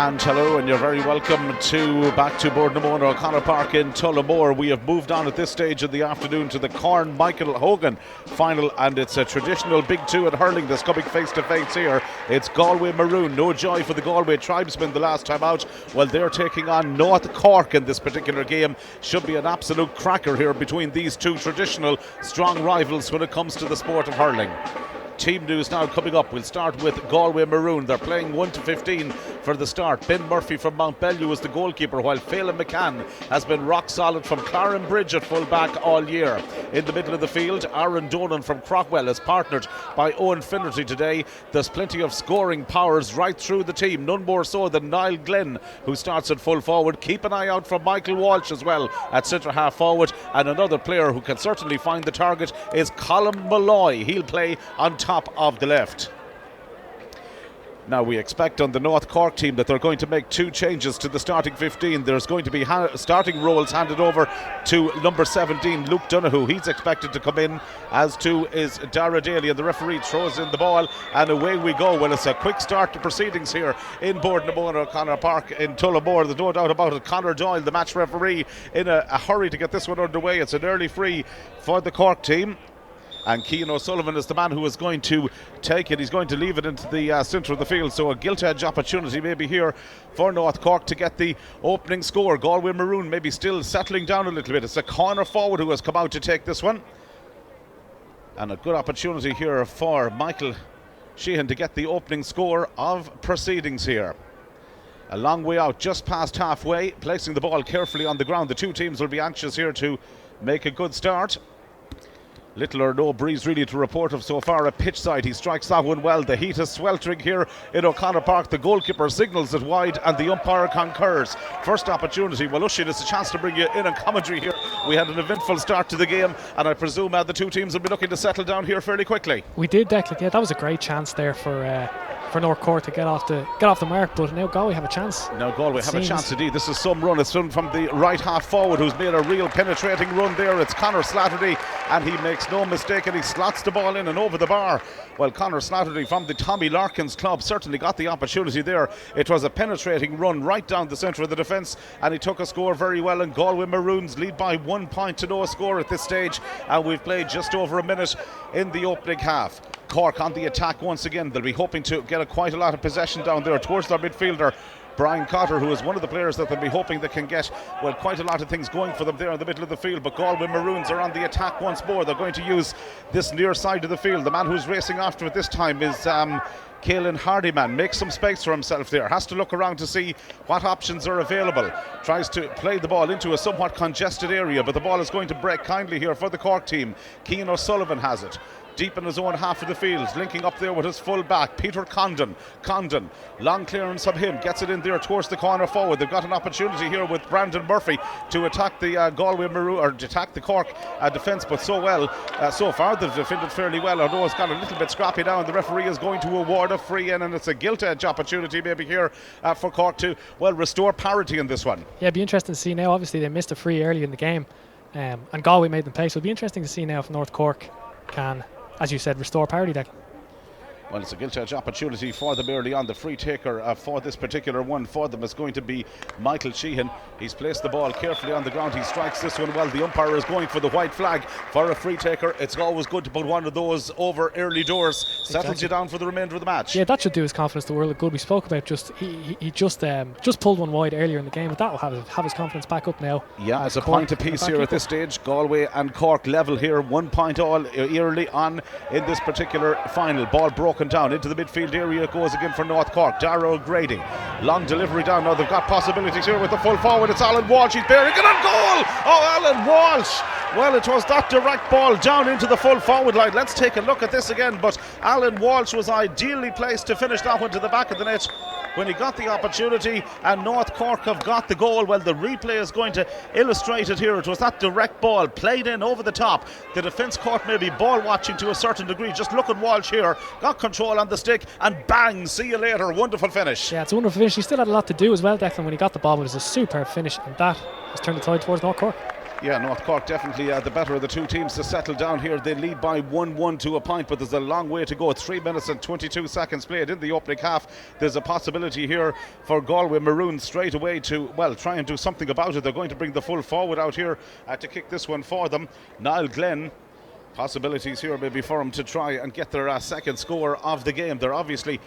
And hello, and you're very welcome back to Boardnamona O'Connor Park in Tullamore. We have moved on at this stage of the afternoon to the Corn Michael HOGAN final, and it's a traditional Big Two at hurling that's coming face to face here. It's Galway Maroon. No joy for the Galway tribesmen the last time out. Well, they're taking on North Cork in this particular game. Should be an absolute cracker here between these two traditional strong rivals when it comes to the sport of hurling. Team news now coming up. We'll start with Galway Maroon. They're playing 1-15 for the start. Ben Murphy from Mount Bellew is the goalkeeper, while Phelan McCann has been rock solid from Claren Bridge at full back all year. In the middle of the field, Aaron Donan from Crockwell is partnered by Owen Finnerty today. There's plenty of scoring powers right through the team, none more so than Niall Glenn, who starts at full forward. Keep an eye out for Michael Walsh as well at centre half forward, and another player who can certainly find the target is Colin Malloy. He'll play on top of the left. Now we expect on the North Cork team that they're going to make two changes to the starting 15. There's going to be starting roles handed over to number 17 Luke Donoghue. He's expected to come in, as too is Dara Daly, and the referee throws in the ball and away we go. Well, it's a quick start to proceedings here in Boardnamona O'Connor Park in Tullamore. There's no doubt about it. Conor Doyle, the match referee, in a hurry to get this one underway. It's an early free for the Cork team, and Cian O'Sullivan is the man who is going to take it. He's going to leave it into the centre of the field, so a gilt-edge opportunity maybe here for North Cork to get the opening score. Galway Maroon maybe still settling down a little bit. It's a corner forward who has come out to take this one, and a good opportunity here for Michael Sheehan to get the opening score of proceedings here. A long way out, just past halfway, placing the ball carefully on the ground. The two teams will be anxious here to make a good start. Little or no breeze really to report of so far at pitch side. He strikes that one well. The heat is sweltering here in O'Connor Park. The goalkeeper signals it wide and the umpire concurs. First opportunity. Well, Oisin, it's a chance to bring you in on commentary here. We had an eventful start to the game, and I presume the two teams will be looking to settle down here fairly quickly. We did, Declan. Yeah, that was a great chance there for North Cork to get off the mark, but now Galway have a chance. Now Galway have a chance indeed. This is some run. It's from the right half forward, who's made a real penetrating run there. It's Conor Slattery, and he makes no mistake, and he slots the ball in and over the bar. Well, Conor Slattery from the Tommy Larkins club certainly got the opportunity there. It was a penetrating run right down the centre of the defence, and he took a score very well, and Galway Maroons lead by 1 point to no score at this stage, and we've played just over a minute in the opening half. Cork on the attack once again. They'll be hoping to get quite a lot of possession down there towards their midfielder Brian Cotter, who is one of the players that they'll be hoping they can get, well, quite a lot of things going for them there in the middle of the field. But Galway Maroons are on the attack once more. They're going to use this near side of the field. The man who's racing after it this time is Caelan Hardyman. Makes some space for himself there. Has to look around to see what options are available. Tries to play the ball into a somewhat congested area, but the ball is going to break kindly here for the Cork team. Cian O'Sullivan has it deep in his own half of the field, linking up there with his full back Peter Condon. Long clearance from him, gets it in there towards the corner forward. They've got an opportunity here with Brandon Murphy to attack the Galway Maroon, or to attack the Cork defence, but so far they've defended fairly well, although it's got a little bit scrappy now, and the referee is going to award a free in, and it's a gilt-edge opportunity maybe here for Cork to, well, restore parity in this one. Yeah, it'd be interesting to see now. Obviously they missed a free early in the game, and Galway made them pay, so it'd be interesting to see now if North Cork can, as you said, restore parity deck. Well, it's a gilt-edge opportunity for them early on. The free taker for this particular one for them is going to be Michael Sheehan. He's placed the ball carefully on the ground. He strikes this one well. The umpire is going for the white flag for a free taker. It's always good to put one of those over early doors. Settles you down for the remainder of the match. Yeah, that should do his confidence the world of good. We spoke about he just pulled one wide earlier in the game, but that will have his confidence back up now. Yeah, as a point apiece here at this stage. Galway and Cork level here. 1 point all early on in this particular final. Ball broken down into the midfield area. It goes again for North Cork. Darragh O'Grady, long delivery down. Now they've got possibilities here with the full forward. It's Alan Walsh. He's bearing it on goal. Oh, Alan Walsh. Well, it was that direct ball down into the full forward line. Let's take a look at this again. But Alan Walsh was ideally placed to finish that one to the back of the net when he got the opportunity, and North Cork have got the goal. Well, the replay is going to illustrate it here. It was that direct ball played in over the top. The defence caught maybe ball watching to a certain degree. Just look at Walsh here, got control on the stick, and bang, see you later. Wonderful finish. Yeah, it's a wonderful finish. He still had a lot to do as well, Declan, when he got the ball. It was a superb finish, and that has turned the tide towards North Cork. Yeah, North Cork definitely the better of the two teams to settle down here. They lead by 1-1 to a point, but there's a long way to go. 3 minutes and 22 seconds played in the opening half. There's a possibility here for Galway Maroon straight away to, well, try and do something about it. They're going to bring the full forward out here to kick this one for them. Niall Glenn. Possibilities here maybe for them to try and get their second score of the game. They're obviously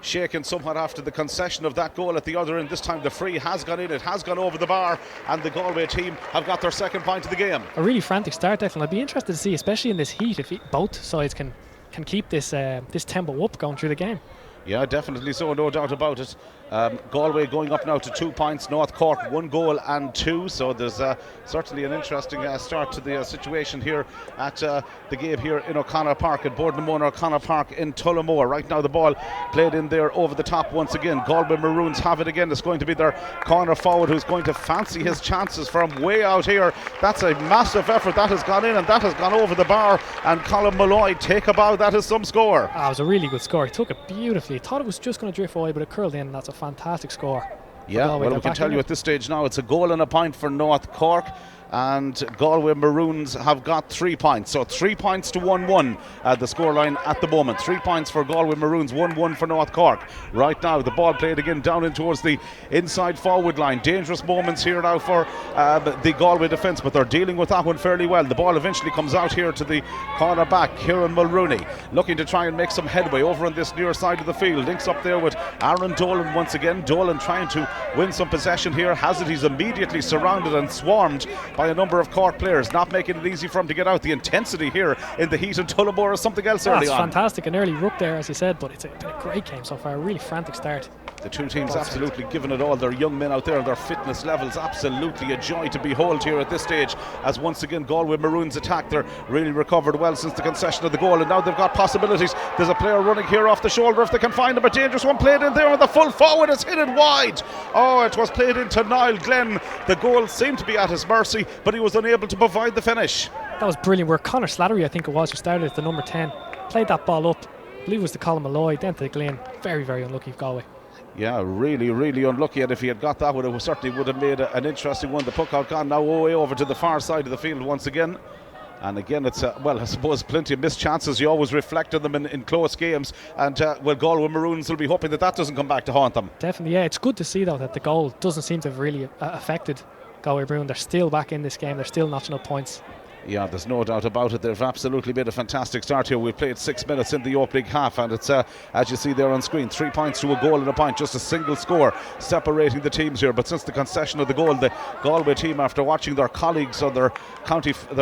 shaken somewhat after the concession of that goal at the other end. This time the free has gone in, it has gone over the bar, and the Galway team have got their second point of the game. A really frantic start, Declan. I'd be interested to see, especially in this heat, if both sides can keep this tempo up going through the game. Yeah, definitely so, no doubt about it. Galway going up now to 2 points, North Cork 1 goal and 2, so there's certainly an interesting start to the situation here at the game here in O'Connor Park, at Boardnamona O'Connor Park in Tullamore. Right now the ball played in there over the top once again. Galway Maroons have it again. It's going to be their corner forward who's going to fancy his chances from way out here. That's a massive effort that has gone in, and that has gone over the bar, and Colin Malloy, take a bow, that is some score. It was a really good score. He took it beautifully. He thought it was just going to drift away, but it curled in, and that's a fantastic score. Yeah, well, we can tell you at this stage now it's a goal and a point for North Cork, and Galway Maroons have got 3 points. So 3 points to 1-1 the scoreline at the moment. 3 points for Galway Maroons, 1-1 for North Cork. Right now the ball played again down in towards the inside forward line. Dangerous moments here now for the Galway defence, but they're dealing with that one fairly well. The ball eventually comes out here to the corner back. Kieran Mulrooney looking to try and make some headway over on this near side of the field. Links up there with Aaron Dolan once again. Dolan trying to win some possession here. Has it? He's immediately surrounded and swarmed by a number of Cork players, not making it easy for him to get out. The intensity here in the heat in Tullamore is something else early on. Fantastic, an early ruck there, as you said, but it's been a great game so far. A really frantic start. The two teams absolutely giving it all. Their young men out there, their fitness levels absolutely a joy to behold here at this stage, as once again Galway Maroons attack. They're really recovered well since the concession of the goal, and now they've got possibilities. There's a player running here off the shoulder if they can find him. A dangerous one played in there, and the full forward is hit it wide. Oh, it was played into Niall Glenn. The goal seemed to be at his mercy, but he was unable to provide the finish. That was brilliant work. Connor Slattery, I think it was, who started at the number 10, played that ball up. I believe it was to Colin Malloy, then to Glenn. Very, very unlucky for Galway. Yeah, really, really unlucky, and if he had got that one, it certainly would have made an interesting one. The puck out gone now way over to the far side of the field once again. And again, it's, well, I suppose plenty of missed chances. You always reflect on them in close games. And, well, Galway Maroons will be hoping that doesn't come back to haunt them. Definitely, yeah. It's good to see, though, that the goal doesn't seem to have really affected Galway Maroon. They're still back in this game. They're still notching up points. Yeah, there's no doubt about it. They've absolutely made a fantastic start here. We've played 6 minutes in the opening half, and it's, as you see there on screen, 3 points to a goal and a point, just a single score separating the teams here. But since the concession of the goal, the Galway team, after watching their colleagues or their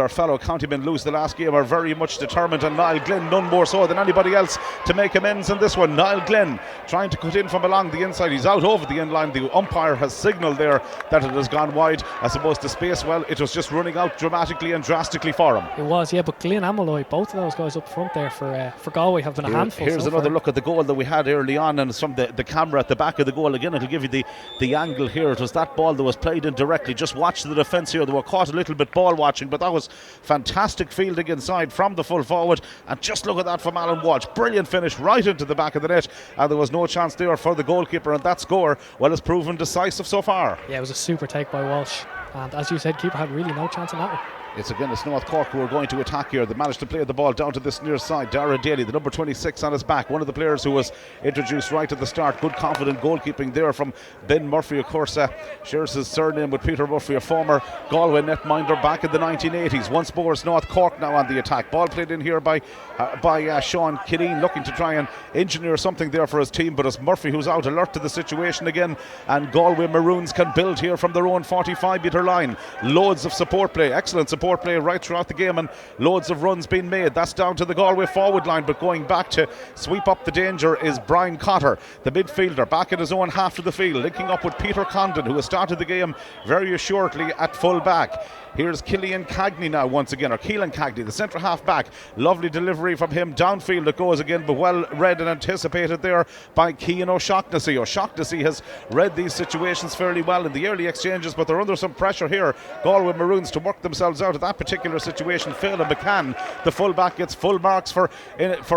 fellow countymen lose the last game, are very much determined, and Niall Glenn none more so than anybody else to make amends in this one. Niall Glenn trying to cut in from along the inside. He's out over the end line. The umpire has signalled there that it has gone wide. I suppose the space, well, it was just running out dramatically and drastically for him. It was, yeah, but Glenn and Malloy, both of those guys up front there for Galway have been a handful. Here's another look at the goal that we had early on, and it's from the camera at the back of the goal again. It'll give you the angle here. It was that ball that was played in directly. Just watch the defence here. They were caught a little bit ball watching, but that was fantastic fielding inside from the full forward. And just look at that from Alan Walsh. Brilliant finish right into the back of the net, and there was no chance there for the goalkeeper, and that score, well, has proven decisive so far. Yeah, it was a super take by Walsh, and as you said, keeper had really no chance in that one. It's North Cork who are going to attack here. They managed to play the ball down to this near side. Dara Daly, the number 26 on his back, one of the players who was introduced right at the start. Good confident goalkeeping there from Ben Murphy, of course, shares his surname with Peter Murphy, a former Galway netminder back in the 1980s. Once more it's North Cork now on the attack. Ball played in here by Sean Kineen, looking to try and engineer something there for his team, but it's Murphy who's out, alert to the situation again, and Galway Maroons can build here from their own 45-metre line. Loads of support play, excellent support play right throughout the game, and loads of runs being made. That's down to the Galway forward line, but going back to sweep up the danger is Brian Cotter, the midfielder, back in his own half of the field, linking up with Peter Condon, who has started the game very assuredly at full back. Here's Killian Cagney now once again, or Keelan Cagney, the centre half back. Lovely delivery from him downfield it goes again, but well read and anticipated there by Cian O'Shaughnessy. O'Shaughnessy has read these situations fairly well in the early exchanges, but they're under some pressure here, Galway Maroons, to work themselves out of that particular situation. Phelan McCann, the full back, gets full marks for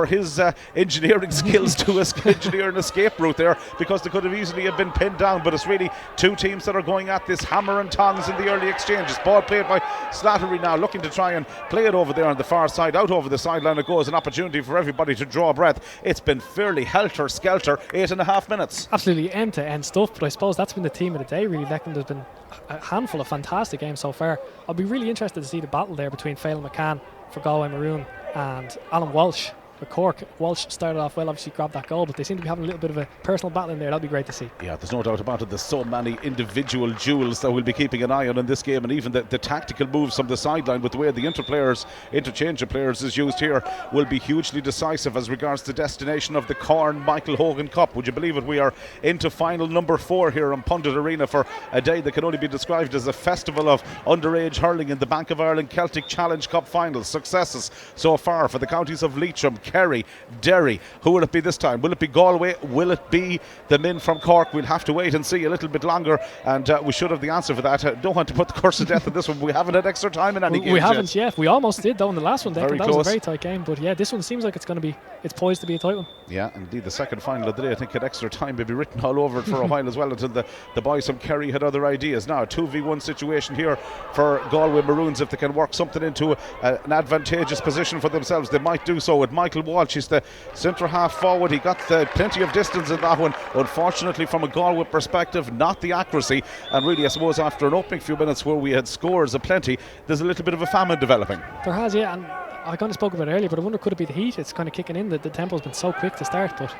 his engineering skills to engineer an escape route there, because they could have easily have been pinned down, but it's really two teams that are going at this hammer and tongs in the early exchanges. Ball played made by Slattery now, looking to try and play it over there on the far side. Out over the sideline it goes, an opportunity for everybody to draw breath. It's been fairly helter-skelter, 8.5 minutes. Absolutely end-to-end stuff, but I suppose that's been the theme of the day, really. There's been a handful of fantastic games so far. I'll be really interested to see the battle there between Phelan McCann for Galway Maroon and Alan Walsh for Cork. Walsh started off well, obviously grabbed that goal, but they seem to be having a little bit of a personal battle in there. That'll be great to see. Yeah, there's no doubt about it. There's so many individual duels that we'll be keeping an eye on in this game, and even the tactical moves from the sideline with the way the interchange of players is used here will be hugely decisive as regards the destination of the Corn Michael Hogan Cup. Would you believe it? We are into final number 4 here on Pundit Arena for a day that can only be described as a festival of underage hurling in the Bank of Ireland Celtic Challenge Cup finals. Successes so far for the counties of Leitrim, Kerry, Derry. Who will it be this time? Will it be Galway? Will it be the men from Cork? We'll have to wait and see a little bit longer, and we should have the answer for that. Don't want to put the curse of death on this one. We haven't had extra time in any game. We haven't yet. We almost did though in the last one. That close. Was a very tight game, but yeah, this one seems like it's poised to be a tight one. Yeah, indeed, the second final of the day, I think, had extra time maybe written all over it for a while as well, until the boys from Kerry had other ideas. Now a 2v1 situation here for Galway Maroons. If they can work something into an advantageous position for themselves, they might do so with Michael Walsh. He's the centre half forward. He got plenty of distance in that one. Unfortunately, from a Galway perspective, not the accuracy. And really, I suppose after an opening few minutes where we had scores aplenty, there's a little bit of a famine developing. There has, yeah. And I kind of spoke about it earlier, but I wonder, could it be the heat? It's kind of kicking in. The tempo's been so quick to start, but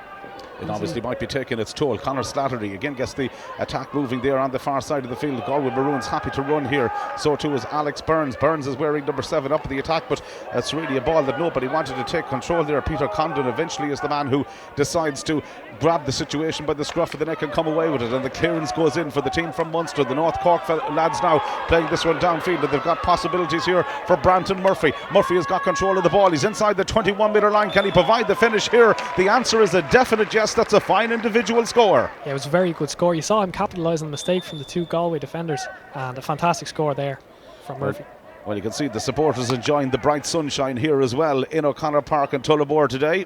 it obviously might be taking its toll. Conor Slattery again gets the attack moving there on the far side of the field. Galway Maroons happy to run here. So too is Alex Burns. Burns is wearing number 7 up in the attack, but it's really a ball that nobody wanted to take control there. Peter Condon eventually is the man who decides to grab the situation by the scruff of the neck and come away with it. And the clearance goes in for the team from Munster. The North Cork lads now playing this one downfield, and they've got possibilities here for Branton Murphy. Murphy has got control of the ball. He's inside the 21-metre line. Can he provide the finish here? The answer is a definite yes. That's a fine individual score. Yeah, it was a very good score. You saw him capitalise on the mistake from the 2 Galway defenders, and a fantastic score there from Murphy. Well, you can see the supporters enjoying the bright sunshine here as well in O'Connor Park in Tullamore today.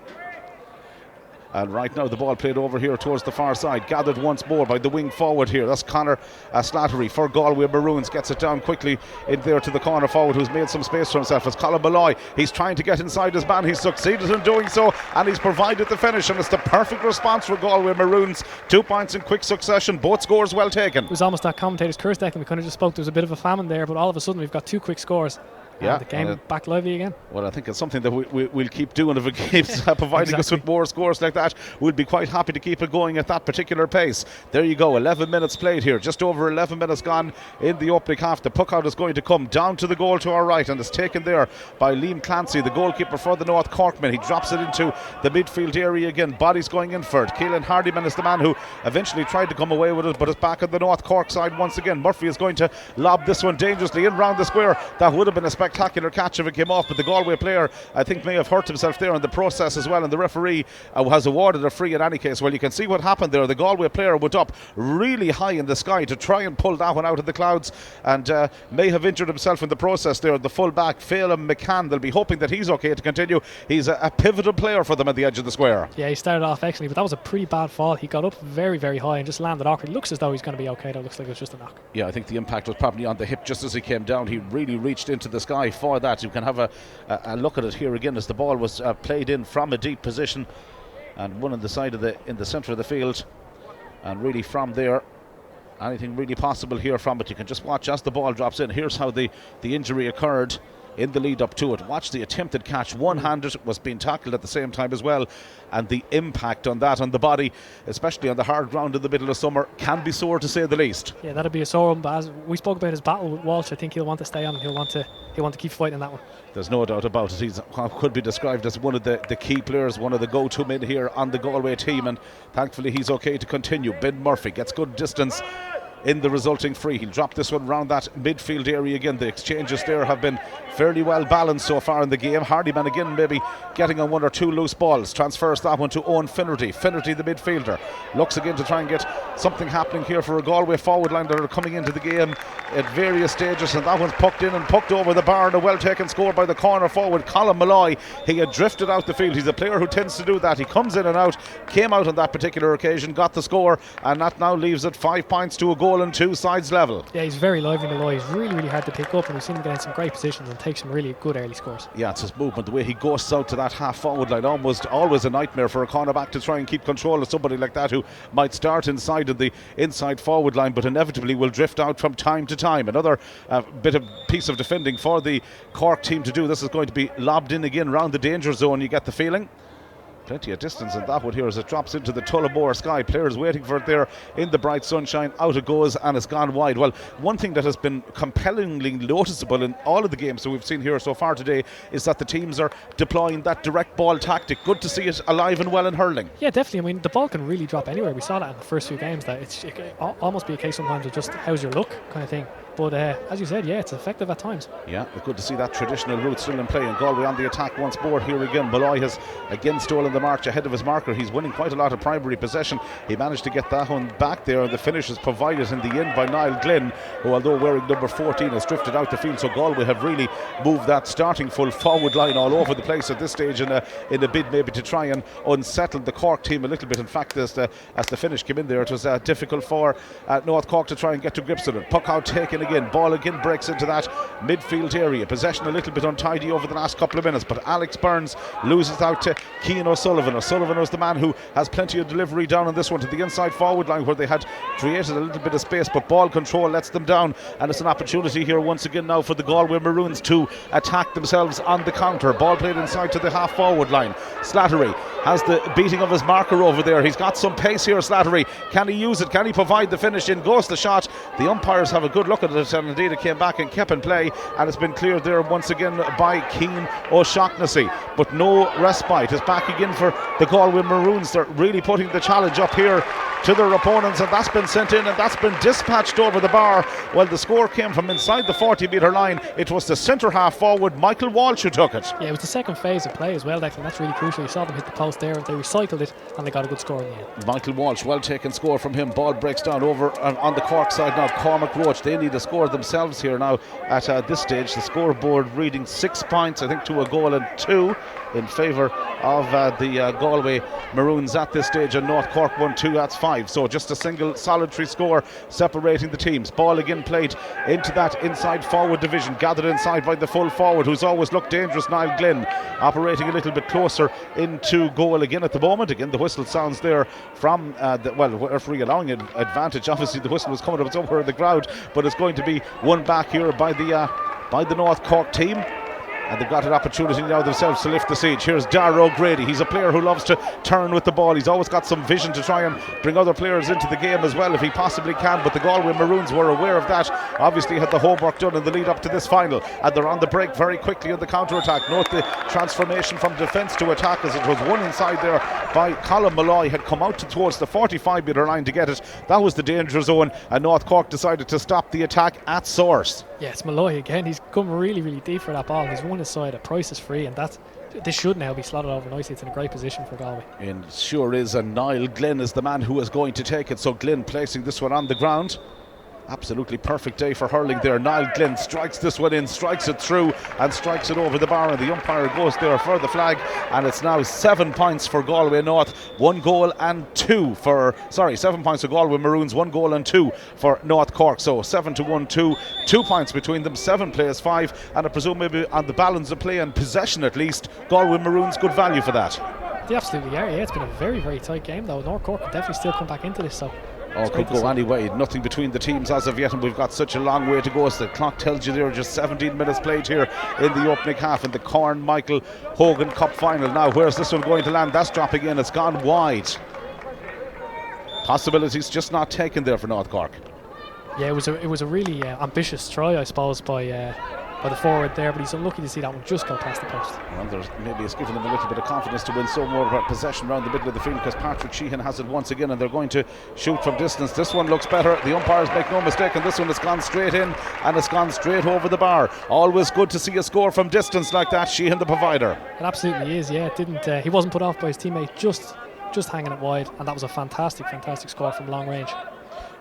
And right now the ball played over here towards the far side, gathered once more by the wing forward here. That's Conor Slattery for Galway Maroons. Gets it down quickly in there to the corner forward, who's made some space for himself. It's Colin Malloy. He's trying to get inside his man. He's succeeded in doing so, and he's provided the finish, and it's the perfect response for Galway Maroons. 2 points in quick succession, both scores well taken. It was almost that commentator's curse deck, and we kind of just spoke. There was a bit of a famine there, but all of a sudden we've got 2 quick scores. Yeah, the game back lively again. Well, I think it's something that we'll keep doing if it keeps providing us with more scores like that. We'll be quite happy to keep it going at that particular pace. There you go, 11 minutes played here, just over 11 minutes gone in the opening half. The puck out is going to come down to the goal to our right, and it's taken there by Liam Clancy, the goalkeeper for the North Corkmen. He drops it into the midfield area again. Bodies going in for it. Keelan Hardiman is the man who eventually tried to come away with it, but it's back on the North Cork side once again. Murphy is going to lob this one dangerously in round the square. That would have been a spectacular catch if it came off, but the Galway player, I think, may have hurt himself there in the process as well, and the referee has awarded a free in any case. Well, you can see what happened there. The Galway player went up really high in the sky to try and pull that one out of the clouds, and may have injured himself in the process there. The full back, Phelan McCann, they'll be hoping that he's okay to continue. He's a pivotal player for them at the edge of the square. Yeah, he started off excellently, but that was a pretty bad fall. He got up very, very high and just landed awkwardly. Looks as though he's going to be okay though. Looks like it was just a knock. Yeah, I think the impact was probably on the hip just as he came down. He really reached into the sky for that. You can have a look at it here again as the ball was played in from a deep position, and one on the side of in the centre of the field, and really from there anything really possible here from it. You can just watch as the ball drops in. Here's how the injury occurred in the lead up to it. Watch the attempted catch, one-handed, was being tackled at the same time as well, and the impact on that on the body, especially on the hard ground in the middle of summer, can be sore to say the least. Yeah, that'd be a sore one, but as we spoke about his battle with Walsh, I think he'll want to stay on and he'll want to keep fighting that one. There's no doubt about it. He's what could be described as one of the key players, one of the go-to men here on the Galway team, and thankfully he's okay to continue. Ben Murphy gets good distance in the resulting free. He'll drop this one around that midfield area again. The exchanges there have been fairly well balanced so far in the game. Hardyman again maybe getting on one or two loose balls. Transfers that one to Owen Finnerty. Finnerty, the midfielder, looks again to try and get something happening here for a Galway forward line that are coming into the game at various stages, and that one's pucked in and pucked over the bar, and a well taken score by the corner forward Colin Malloy. He had drifted out the field. He's a player who tends to do that. He comes in and out, came out on that particular occasion, got the score, and that now leaves it 5 points to a goal and 2 sides level. Yeah, he's very lively, Malloy. He's really hard to pick up, and we've seen him get in some great positions and take some really good early scores. Yeah, it's his movement, the way he goes out to that half forward line, almost always a nightmare for a cornerback to try and keep control of somebody like that who might start inside of the inside forward line but inevitably will drift out from time to time. Another piece of defending for the Cork team to do. This is going to be lobbed in again round the danger zone, you get the feeling. Plenty of distance in that one here as it drops into the Tullamore sky. Players waiting for it there in the bright sunshine. Out it goes and it's gone wide. Well, one thing that has been compellingly noticeable in all of the games that we've seen here so far today is that the teams are deploying that direct ball tactic. Good to see it alive and well in hurling. Yeah, definitely. I mean, the ball can really drop anywhere. We saw that in the first few games, that it can almost be a case sometimes of just how's your look kind of thing. But as you said, yeah, it's effective at times. Yeah, good to see that traditional route still in play. And Galway on the attack once more here again. Malloy has again stolen the march ahead of his marker. He's winning quite a lot of primary possession. He managed to get that one back there, and the finish is provided in the end by Niall Glynn, who, although wearing number 14, has drifted out the field. So Galway have really moved that starting full forward line all over the place at this stage in a bid maybe to try and unsettle the Cork team a little bit. In fact, as the finish came in there, it was difficult for North Cork to try and get to grips with it. Puck out taken again. Ball again breaks into that midfield area. Possession a little bit untidy over the last couple of minutes, but Alex Burns loses out to Cian O'Sullivan. O'Sullivan was the man who has plenty of delivery down on this one to the inside forward line where they had created a little bit of space, but ball control lets them down, and it's an opportunity here once again now for the Galway Maroons to attack themselves on the counter. Ball played inside to the half forward line. Slattery has the beating of his marker over there. He's got some pace here, Slattery. Can he use it? Can he provide the finish in? Goes the shot. The umpires have a good look at it, and indeed it came back and kept in play, and it's been cleared there once again by Cian O'Shaughnessy. But no respite is back again for the Galway Maroons. They're really putting the challenge up here to their opponents, and that's been sent in and that's been dispatched over the bar. Well, the score came from inside the 40-metre line. It was the centre half forward Michael Walsh who took it. Yeah, it was the second phase of play as well, Declan. That's really crucial. You saw them hit the post there, they recycled it and they got a good score in the end. Michael Walsh, well taken score from him. Ball breaks down over on the Cork side now. Cormac Roach, they need a score themselves here now at this stage. The scoreboard reading 6 points, I think, to a goal and 2 in favour of the Galway Maroons at this stage, and North Cork 1-2, that's 5. So just a single solitary score separating the teams. Ball again played into that inside forward division, gathered inside by the full forward who's always looked dangerous, Niall Glynn, operating a little bit closer into goal again at the moment. Again the whistle sounds there from the referee allowing an advantage. Obviously the whistle was coming up somewhere in the crowd, but it's going to be won back here by the North Cork team. And they've got an opportunity now themselves to lift the siege. Here's Darragh O'Grady. He's a player who loves to turn with the ball. He's always got some vision to try and bring other players into the game as well if he possibly can, but the Galway Maroons were aware of that. Obviously had the homework done in the lead up to this final, and they're on the break very quickly in the counter-attack. Note the transformation from defence to attack as it was one inside there by Colin Malloy, had come out towards the 45-metre line to get it. That was the danger zone, and North Cork decided to stop the attack at source. Yeah, it's Malloy again. He's come really deep for that ball. He's won his side. A price is free, and this should now be slotted over nicely. It's in a great position for Galway. And sure is, and Niall Glynn is the man who is going to take it. So Glynn placing this one on the ground. Absolutely perfect day for hurling there. Niall Glynn strikes this one in, strikes it through and strikes it over the bar, and the umpire goes there for the flag, and it's now 7 points for Galway North, 1 goal and 2 for 7 points for Galway Maroons, 1 goal and 2 for North Cork. So 7-1-2, 2 points between them. 7 plays 5, and I presume maybe on the balance of play and possession at least, Galway Maroons good value for that. They absolutely are. Yeah, it's been a very tight game though. North Cork can definitely still come back into this, so could go any way. Nothing between the teams as of yet, and we've got such a long way to go. As the clock tells you there are just 17 minutes played here in the opening half in the Corn Michael Hogan Cup final. Now where's this one going to land? That's dropping in, it's gone wide. Possibilities just not taken there for North Cork. Yeah, it was a really ambitious try, I suppose, by by the forward there, but he's unlucky to see that one just go past the post. Well, maybe it's given them a little bit of confidence to win some more possession around the middle of the field, because Patrick Sheehan has it once again, and they're going to shoot from distance. This one looks better. The umpires make no mistake, and this one has gone straight in, and it's gone straight over the bar. Always good to see a score from distance like that. Sheehan, the provider. It absolutely is. Yeah, it didn't. He wasn't put off by his teammate, just hanging it wide, and that was a fantastic score from long range.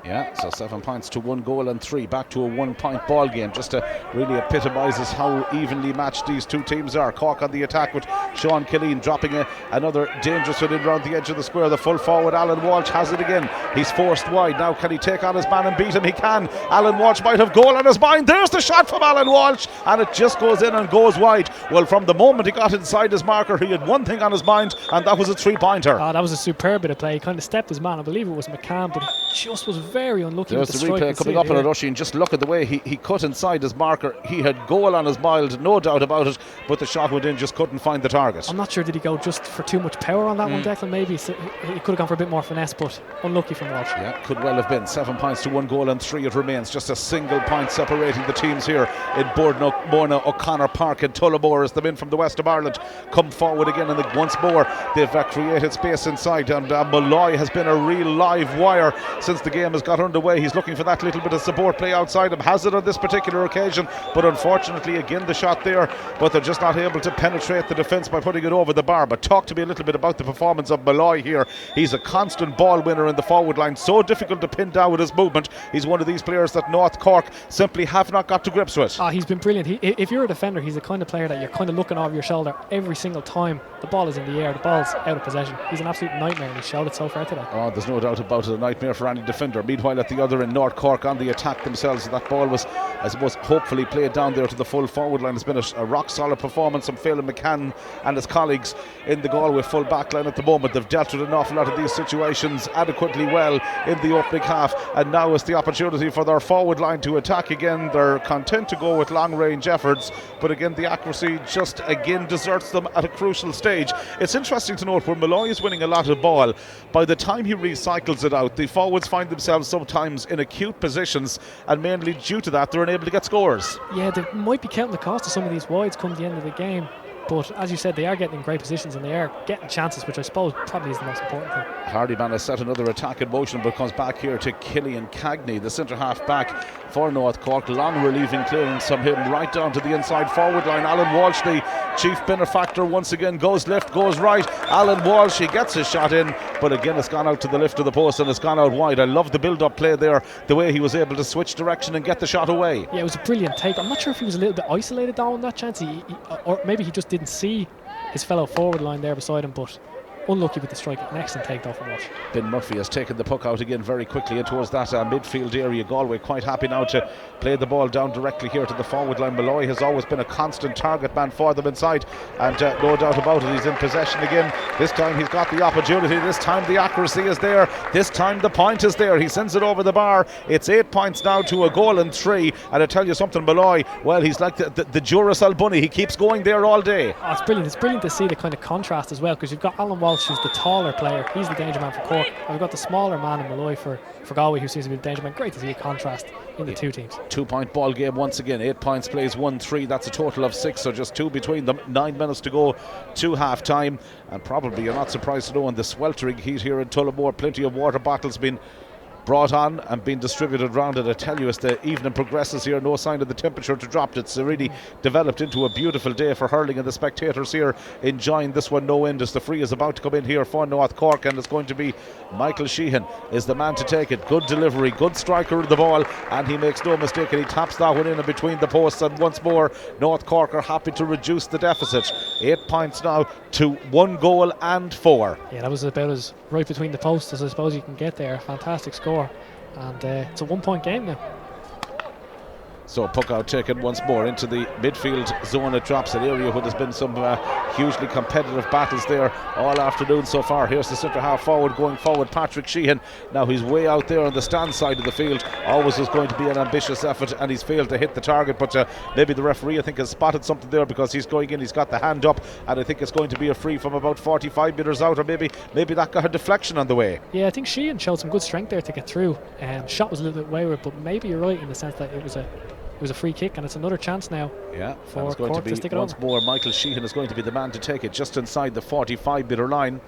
Yeah, so 7 points to 1 goal and 3, back to a 1 point ball game. Just really epitomises how evenly matched these two teams are. Cork on the attack with Sean Killeen dropping another dangerous one in around the edge of the square. The full forward Alan Walsh has it again. He's forced wide. Now can he take on his man and beat him? He can. Alan Walsh might have goal on his mind. There's the shot from Alan Walsh, and it just goes in and goes wide. Well, from the moment he got inside his marker, he had one thing on his mind, and that was a 3-pointer. That was a superb bit of play. He kind of stepped his man. I believe it was McCann, but he just was very unlucky. There's with the strike. replay coming up on it, Oisin. Just look at the way he cut inside his marker. He had goal on his mind, no doubt about it, but the shot went in, just couldn't find the target. I'm not sure, did he go just for too much power on that one, Declan? Maybe he could have gone for a bit more finesse, but unlucky from Walsh. Yeah, could well have been. 7 points to 1 goal and 3 it remains. Just a single point separating the teams here in Bordna O'Connor Park in Tullamore, as the men from the west of Ireland come forward again, and once more they've created space inside, and Malloy has been a real live wire since the game has got underway. He's looking for that little bit of support play outside him, has it on this particular occasion, but unfortunately again the shot there, but they're just not able to penetrate the defence by putting it over the bar. But talk to me a little bit about the performance of Malloy here. He's a constant ball winner in the forward line, so difficult to pin down with his movement. He's one of these players that North Cork simply have not got to grips with. He's been brilliant. If you're a defender, he's the kind of player that you're kind of looking over your shoulder every single time the ball is in the air, the ball's out of possession. He's an absolute nightmare, and he's showed it so far today. Oh, there's no doubt about it, a nightmare for any defender. Meanwhile, at the other end, North Cork on the attack themselves. That ball was, I suppose, hopefully played down there to the full forward line. It's been a rock solid performance from Phelan McCann and his colleagues in the Galway full back line at the moment. They've dealt with an awful lot of these situations adequately well in the opening half, and now is the opportunity for their forward line to attack again. They're content to go with long range efforts, but again the accuracy just again deserts them at a crucial stage. It's interesting to note where Malloy is winning a lot of ball, by the time he recycles it out, the forwards find themselves sometimes in acute positions, and mainly due to that they're unable to get scores. Yeah, they might be counting the cost of some of these wides come the end of the game, but as you said, they are getting in great positions and they are getting chances, which I suppose probably is the most important thing. Hardyman has set another attack in motion, but comes back here to Killian Cagney, the centre half back for North Cork. Long relieving clearance from him right down to the inside forward line. Alan Walsh, the chief benefactor, once again goes left, goes right. Alan Walsh, he gets his shot in, but again it's gone out to the left of the post and it's gone out wide. I love the build-up play there, the way he was able to switch direction and get the shot away. Yeah, it was a brilliant take. I'm not sure if he was a little bit isolated down on that chance, or maybe he just didn't see his fellow forward line there beside him, but unlucky with the strike. An excellent take off from Walsh. Ben Murphy has taken the puck out again very quickly in towards that midfield area. Galway quite happy now to play the ball down directly here to the forward line. Malloy has always been a constant target man for them inside, and no doubt about it, he's in possession again. This time he's got the opportunity, this time the accuracy is there, this time the point is there. He sends it over the bar. It's 8 points now to a goal and 3, and I tell you something, Malloy, well, he's like the Duracell bunny. He keeps going there all day. It's brilliant. It's brilliant to see the kind of contrast as well, because you've got Alan Walsh, who's the taller player, he's the danger man for Cork, and we've got the smaller man in Malloy for Galway, who seems to be the danger man. Great to see a contrast in the two teams. 2 point ball game once again. 8 points plays 1-3. That's a total of 6, so just 2 between them. 9 minutes to go to half time, and probably you're not surprised to know in the sweltering heat here in Tullamore, plenty of water bottles been brought on and being distributed around it. I tell you, as the evening progresses here, no sign of the temperature to drop. It's really developed into a beautiful day for hurling, and the spectators here enjoying this one no end as the free is about to come in here for North Cork, and it's going to be Michael Sheehan is the man to take it. Good delivery, good striker of the ball, and he makes no mistake, and he taps that one in and between the posts, and once more North Cork are happy to reduce the deficit. 8 points now to 1 goal and 4. Yeah, that was about as right between the posts as I suppose you can get there. Fantastic score. And it's a 1 point game now. So puck out taken once more into the midfield zone. It drops an area where there's been some hugely competitive battles there all afternoon so far. Here's the centre half forward going forward, Patrick Sheehan. Now he's way out there on the stand side of the field. Always was going to be an ambitious effort, and he's failed to hit the target, but maybe the referee, I think, has spotted something there, because he's going in, he's got the hand up, and I think it's going to be a free from about 45 metres out, or maybe that got a deflection on the way. Yeah, I think Sheehan showed some good strength there to get through. Shot was a little bit wayward, but maybe you're right in the sense that it was it was a free kick, and it's another chance now. Yeah, for it's going Cork to be stick it once over. more. Michael Sheehan is going to be the man to take it just inside the 45-metre line.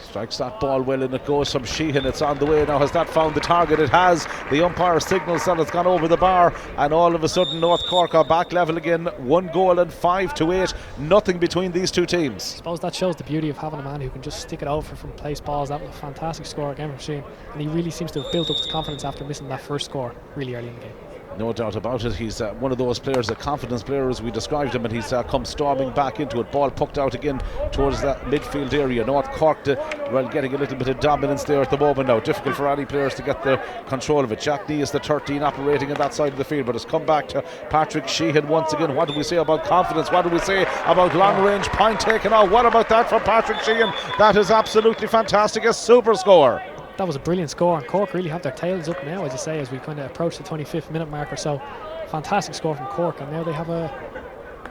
Strikes that ball well and it goes from Sheehan. It's on the way now. Has that found the target? It has. The umpire signals that it's gone over the bar, and all of a sudden North Cork are back level again. 1 goal and 5-8. Nothing between these two teams. I suppose that shows the beauty of having a man who can just stick it over from place balls. That was a fantastic score again from Sheehan, and he really seems to have built up his confidence after missing that first score really early in the game. No doubt about it. He's one of those players, a confidence player as we described him, and he's come storming back into it. Ball pucked out again towards that midfield area. North Cork getting a little bit of dominance there at the moment now. Difficult for any players to get the control of it. Jack Nee is the 13 operating on that side of the field, but it's come back to Patrick Sheehan once again. What do we say about confidence? What do we say about long range point taken out? What about that from Patrick Sheehan? That is absolutely fantastic. A super score. That was a brilliant score, and Cork really have their tails up now, as you say, as we kind of approach the 25th minute mark or so. Fantastic score from Cork, and now they have a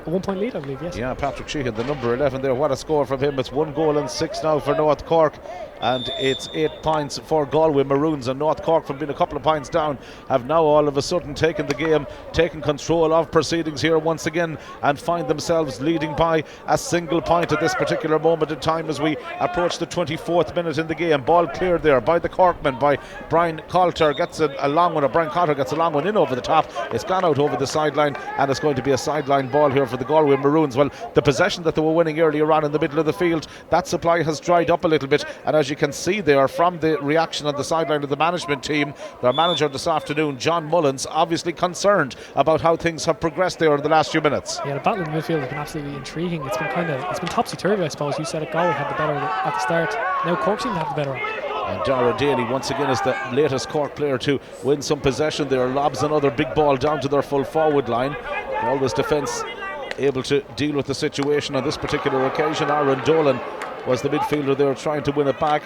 1 point lead, I believe. Yes. Yeah, Patrick Sheehan, the number 11 there. What a score from him. It's 1 goal and 6 now for North Cork, and it's 8 points for Galway Maroons. And North Cork, from being a couple of points down, have now all of a sudden taken the game, taken control of proceedings here once again, and find themselves leading by a single point at this particular moment in time as we approach the 24th minute in the game. Ball cleared there by the Corkman, by Brian Coulter. Gets a long one, or Brian Coulter gets a long one in over the top. It's gone out over the sideline, and it's going to be a sideline ball here for the Galway Maroons. Well, the possession that they were winning earlier on in the middle of the field, that supply has dried up a little bit, and as you can see there from the reaction on the sideline of the management team, their manager this afternoon, John Mullins, obviously concerned about how things have progressed there in the last few minutes. Yeah, the battle in the midfield has been absolutely intriguing. It's been topsy-turvy, I suppose. You said it, Galway had the better at the start. Now Cork seem to have the better one. And Dara Daly once again is the latest Cork player to win some possession there. Lobs another big ball down to their full forward line. Galway's defence able to deal with the situation on this particular occasion. Aaron Dolan was the midfielder there trying to win it back.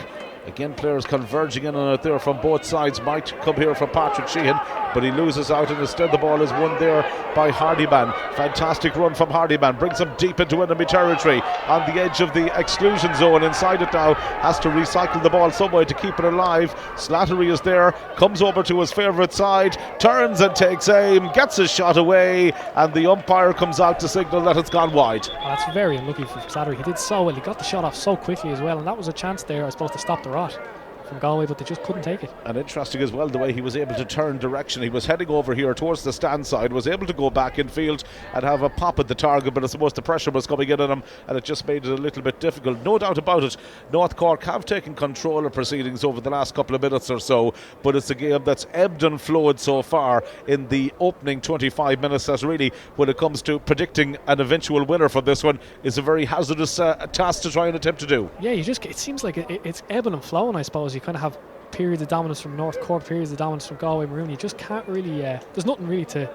Again, players converging in on it there from both sides. Might come here from Patrick Sheehan, but he loses out, and instead the ball is won there by Hardyman. Fantastic run from Hardyman, brings him deep into enemy territory on the edge of the exclusion zone. Inside it now, has to recycle the ball some way to keep it alive. Slattery is there, comes over to his favourite side, turns and takes aim, gets his shot away, and the umpire comes out to signal that it's gone wide. Oh, that's very unlucky for Slattery. He did so well, he got the shot off so quickly as well, and that was a chance there, I suppose, to stop the rot from Galway, but they just couldn't take it. And interesting as well the way he was able to turn direction. He was heading over here towards the stand side, was able to go back in field and have a pop at the target, but I suppose the pressure was coming in on him, and it just made it a little bit difficult. No doubt about it, North Cork have taken control of proceedings over the last couple of minutes or so, but it's a game that's ebbed and flowed so far in the opening 25 minutes. That really, when it comes to predicting an eventual winner for this one, is a very hazardous task to try and attempt to do. Yeah, it seems like it's ebbing and flowing, I suppose. You kind of have periods of dominance from North Cork, periods of dominance from Galway Maroon. You just can't really, there's nothing really to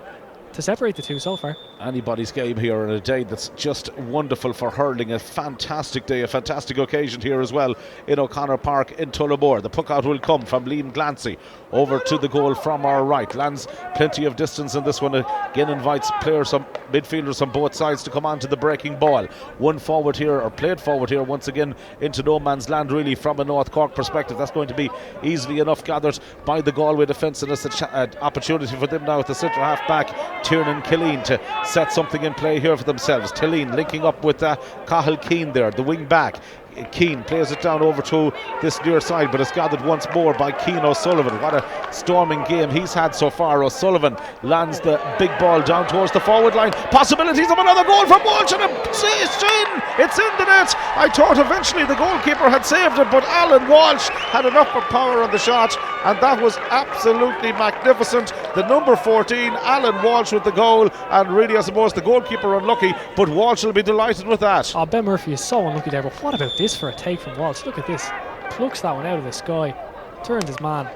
separate the two so far. Anybody's game here on a day that's just wonderful for hurling. A fantastic day, a fantastic occasion here as well in O'Connor Park in Tullamore. The puck out will come from Liam Glancy over to the goal from our right. Lands plenty of distance in this one. Again invites players, some midfielders on both sides to come on to the breaking ball. One forward here, or played forward here once again into no man's land really from a North Cork perspective. That's going to be easily enough gathered by the Galway defence, and it's an opportunity for them now at the centre half back, Tiernan Killeen, to set something in play here for themselves. Killeen linking up with Cahill Keane there, the wing back. Keane plays it down over to this near side, but it's gathered once more by Keane O'Sullivan. What a storming game he's had so far. O'Sullivan lands the big ball down towards the forward line. Possibilities of another goal from Walsh, and it's in the net. I thought eventually the goalkeeper had saved it, but Alan Walsh had enough of power on the shot, and that was absolutely magnificent. The number 14, Alan Walsh, with the goal, and really I suppose the goalkeeper unlucky, but Walsh will be delighted with that. Oh, Ben Murphy is so unlucky there, but what about this for a take from Walsh? Look at this, plucks that one out of the sky, turns his man,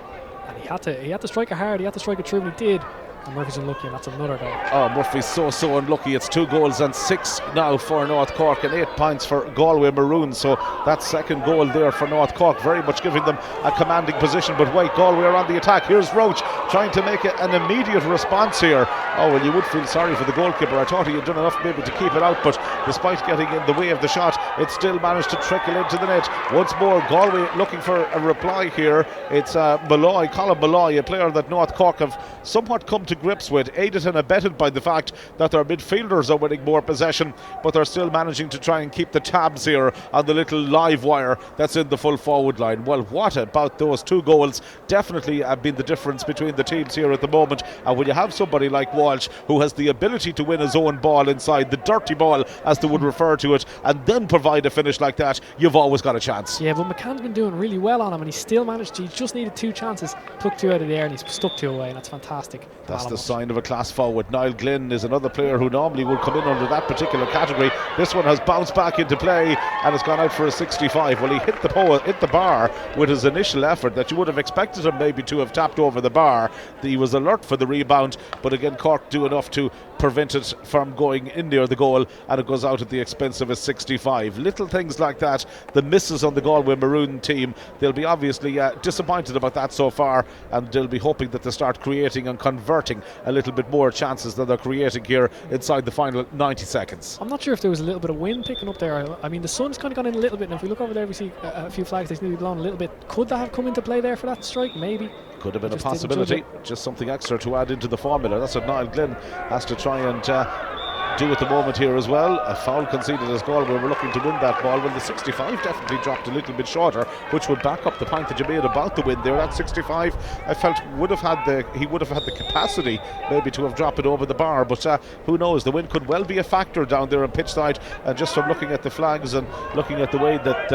and he had to strike it hard, he had to strike it true, and he did. And Murphy's unlucky, and that's another goal. Oh, Murphy's so unlucky. It's 2 goals and 6 now for North Cork, and 8 points for Galway Maroon. So that second goal there for North Cork, very much giving them a commanding position. But wait, Galway are on the attack. Here's Roach trying to make an immediate response here. Oh, well, you would feel sorry for the goalkeeper. I thought he had done enough maybe to keep it out, but despite getting in the way of the shot, it still managed to trickle into the net. Once more, Galway looking for a reply here. It's Colin Malloy, a player that North Cork have somewhat come to grips with, aided and abetted by the fact that their midfielders are winning more possession, but they're still managing to try and keep the tabs here on the little live wire that's in the full forward line. Well, what about those 2 goals? Definitely have been the difference between the teams here at the moment. And when you have somebody like Walsh who has the ability to win his own ball inside, the dirty ball as they would refer to it, and then provide a finish like that, you've always got a chance. Yeah, but McCann's been doing really well on him, and he still managed to. He just needed 2 chances, took 2 out of the air, and he's stuck 2 away, and that's fantastic. That's the sign of a class forward. Niall Glynn is another player who normally would come in under that particular category. This one has bounced back into play and has gone out for a 65. Well, he hit the bar with his initial effort that you would have expected him maybe to have tapped over the bar. He was alert for the rebound, but again Cork do enough to prevent it from going in near the goal, and it goes out at the expense of a 65. Little things like that, the misses on the Galway Maroon team, they'll be obviously disappointed about that so far, and they'll be hoping that they start creating and converting a little bit more chances than they're creating here inside the final 90 seconds. I'm not sure if there was a little bit of wind picking up there. I mean, the sun's kind of gone in a little bit, and if we look over there we see a few flags they seem to be blown a little bit. Could that have come into play there for that strike? Maybe. Could have been a possibility. Just something extra to add into the formula. That's what Niall Glynn has to try and do at the moment here as well. A foul conceded as Galway were looking to win that ball. Well, the 65 definitely dropped a little bit shorter, which would back up the point that you made about the win there. That 65, I felt he would have had the capacity maybe to have dropped it over the bar, but who knows? The wind could well be a factor down there on pitch side, and just from looking at the flags and looking at the way that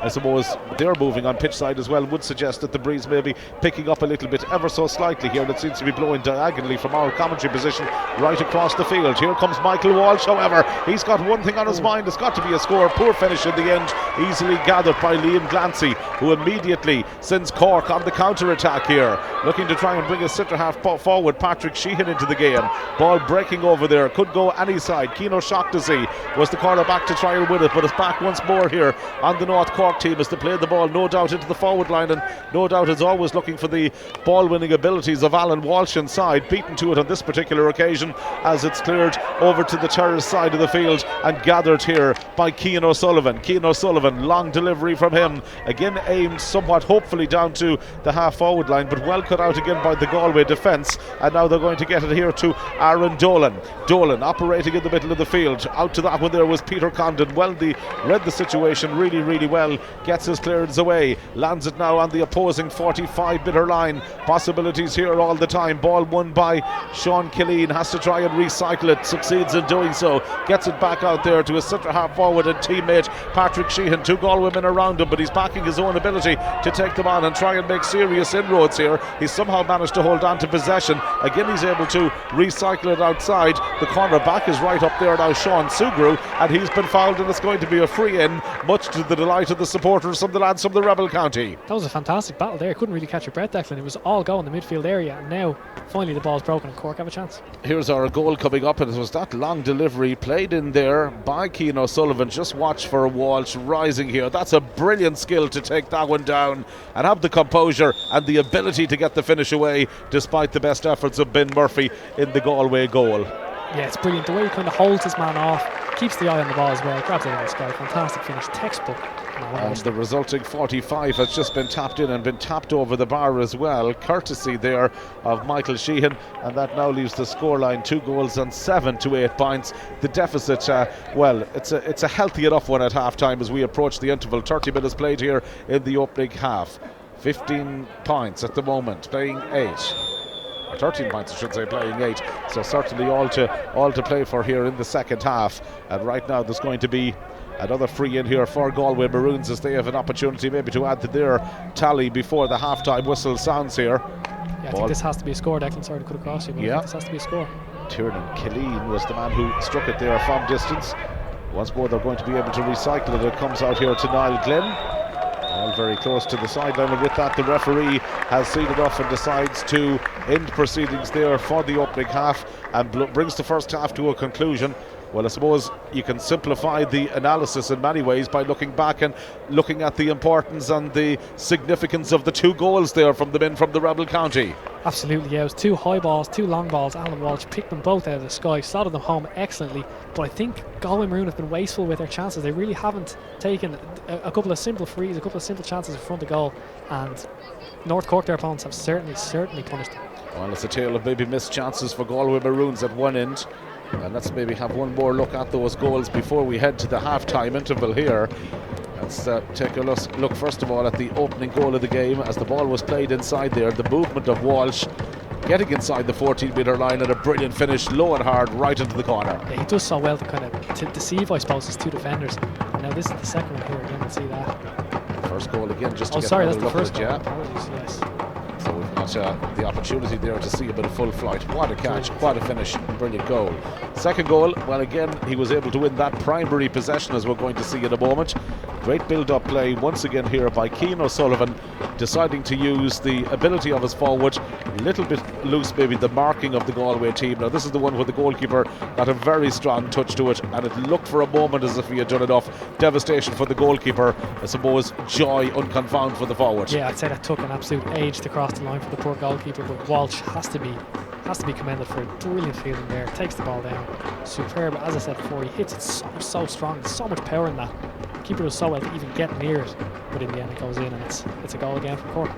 I suppose they're moving on pitch side as well, would suggest that the breeze may be picking up a little bit ever so slightly here, and it seems to be blowing diagonally from our commentary position right across the field. Here comes Michael Walsh, however. He's got one thing on his mind. It's got to be a score. Poor finish in the end, easily gathered by Liam Glancy, who immediately sends Cork on the counter-attack here, looking to try and bring a centre half forward, Patrick Sheehan, into the game. Ball breaking over there, could go any side. Keano Shaughnessy was the corner back to try and win it, but it's back once more here on the North Cork team as they play the ball no doubt into the forward line, and no doubt is always looking for the ball winning abilities of Alan Walsh inside. Beaten to it on this particular occasion as it's cleared over to the terrace side of the field and gathered here by Cian O'Sullivan. Cian O'Sullivan, long delivery from him, again aimed somewhat hopefully down to the half forward line, but well cut out again by the Galway defence, and now they're going to get it here to Aaron Dolan. Dolan operating in the middle of the field. Out to that one there was Peter Condon. Well, read the situation really well, gets his clearance away, lands it now on the opposing 45-metre line. Possibilities here all the time. Ball won by Sean Killeen, has to try and recycle it, succeeds in doing so, gets it back out there to his centre half forward and teammate Patrick Sheehan. 2 Galway men around him, but he's backing his own ability to take them on and try and make serious inroads here. He's somehow managed to hold on to possession. Again, he's able to recycle it outside. The corner back is right up there now, Sean Sugru, and he's been fouled, and it's going to be a free in, much to the delight of the supporters from the lads from the Rebel County. That was a fantastic battle there. Couldn't really catch your breath, Declan. It was all go in the midfield area, and now finally the ball's broken and Cork have a chance. Here's our goal coming up, and it was that long delivery played in there by Cian O'Sullivan. Just watch for Walsh rising here. That's a brilliant skill to take that one down and have the composure and the ability to get the finish away despite the best efforts of Ben Murphy in the Galway goal. Yeah, it's brilliant. The way he kind of holds his man off, keeps the eye on the ball as well, grabs it in the sky. Fantastic finish, textbook. And the resulting 45 has just been tapped in and been tapped over the bar as well, courtesy there of Michael Sheehan, and that now leaves the scoreline 2 goals and 7 to 8 points. The deficit, well, it's a healthy enough one at half time as we approach the interval. 30 minutes played here in the opening half. 15 points at the moment, playing 8. 13 points I should say, playing 8, so certainly all to play for here in the second half. And right now there's going to be another free in here for Galway Maroons as they have an opportunity maybe to add to their tally before the half-time whistle sounds here. Yeah, I think this has to be a score, Declan. Sorry to cut across you, but I think this has to be a score. Tiernan Killeen was the man who struck it there from distance. Once more they're going to be able to recycle it. It comes out here to Niall Glynn. All very close to the sideline, and with that the referee has seen enough and decides to end proceedings there for the opening half and brings the first half to a conclusion. Well, I suppose you can simplify the analysis in many ways by looking back and looking at the importance and the significance of the 2 goals there from the men from the Rebel County. Absolutely, yeah. It was 2 high balls, 2 long balls. Alan Walsh picked them both out of the sky, slotted them home excellently. But I think Galway Maroon have been wasteful with their chances. They really haven't taken a couple of simple frees, a couple of simple chances in front of goal. And North Cork, their opponents, have certainly punished them. Well, it's a tale of maybe missed chances for Galway Maroons at one end. And let's maybe have one more look at those goals before we head to the half-time interval here. Let's take a look first of all at the opening goal of the game as the ball was played inside there. The movement of Walsh getting inside the 14-metre line and a brilliant finish, low and hard, right into the corner. Yeah, he does so well to kind of to deceive, I suppose, his two defenders. And now this is the second one here again. We'll see that. First goal again, just to get sorry, another that's the look first at it, goal. yeah. Apologies, yes. So we've got the opportunity there to see a bit of full flight. What a catch, what a finish, brilliant goal. Second goal, well again, he was able to win that primary possession as we're going to see in a moment. Great build-up play once again here by Cian O'Sullivan, deciding to use the ability of his forward, a little bit loose maybe the marking of the Galway team. Now this is the one where the goalkeeper got a very strong touch to it, and it looked for a moment as if he had done enough. Devastation for the goalkeeper, I suppose joy unconfound for the forward. Yeah, I'd say that took an absolute age to cross the line for the poor goalkeeper, but Walsh has to be commended for brilliant fielding there. Takes the ball down, superb. As I said before, he hits it so strong. There's so much power in that. The keeper was so well to even get near it, but in the end it goes in, and it's a goal again for Cork.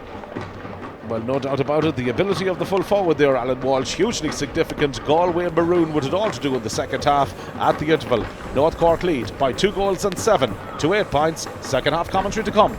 Well, no doubt about it. The ability of the full forward there, Alan Walsh, hugely significant. Galway Maroon with it all to do in the second half. At the interval, North Cork lead by 2 goals and 7 to 8 points. Second half commentary to come.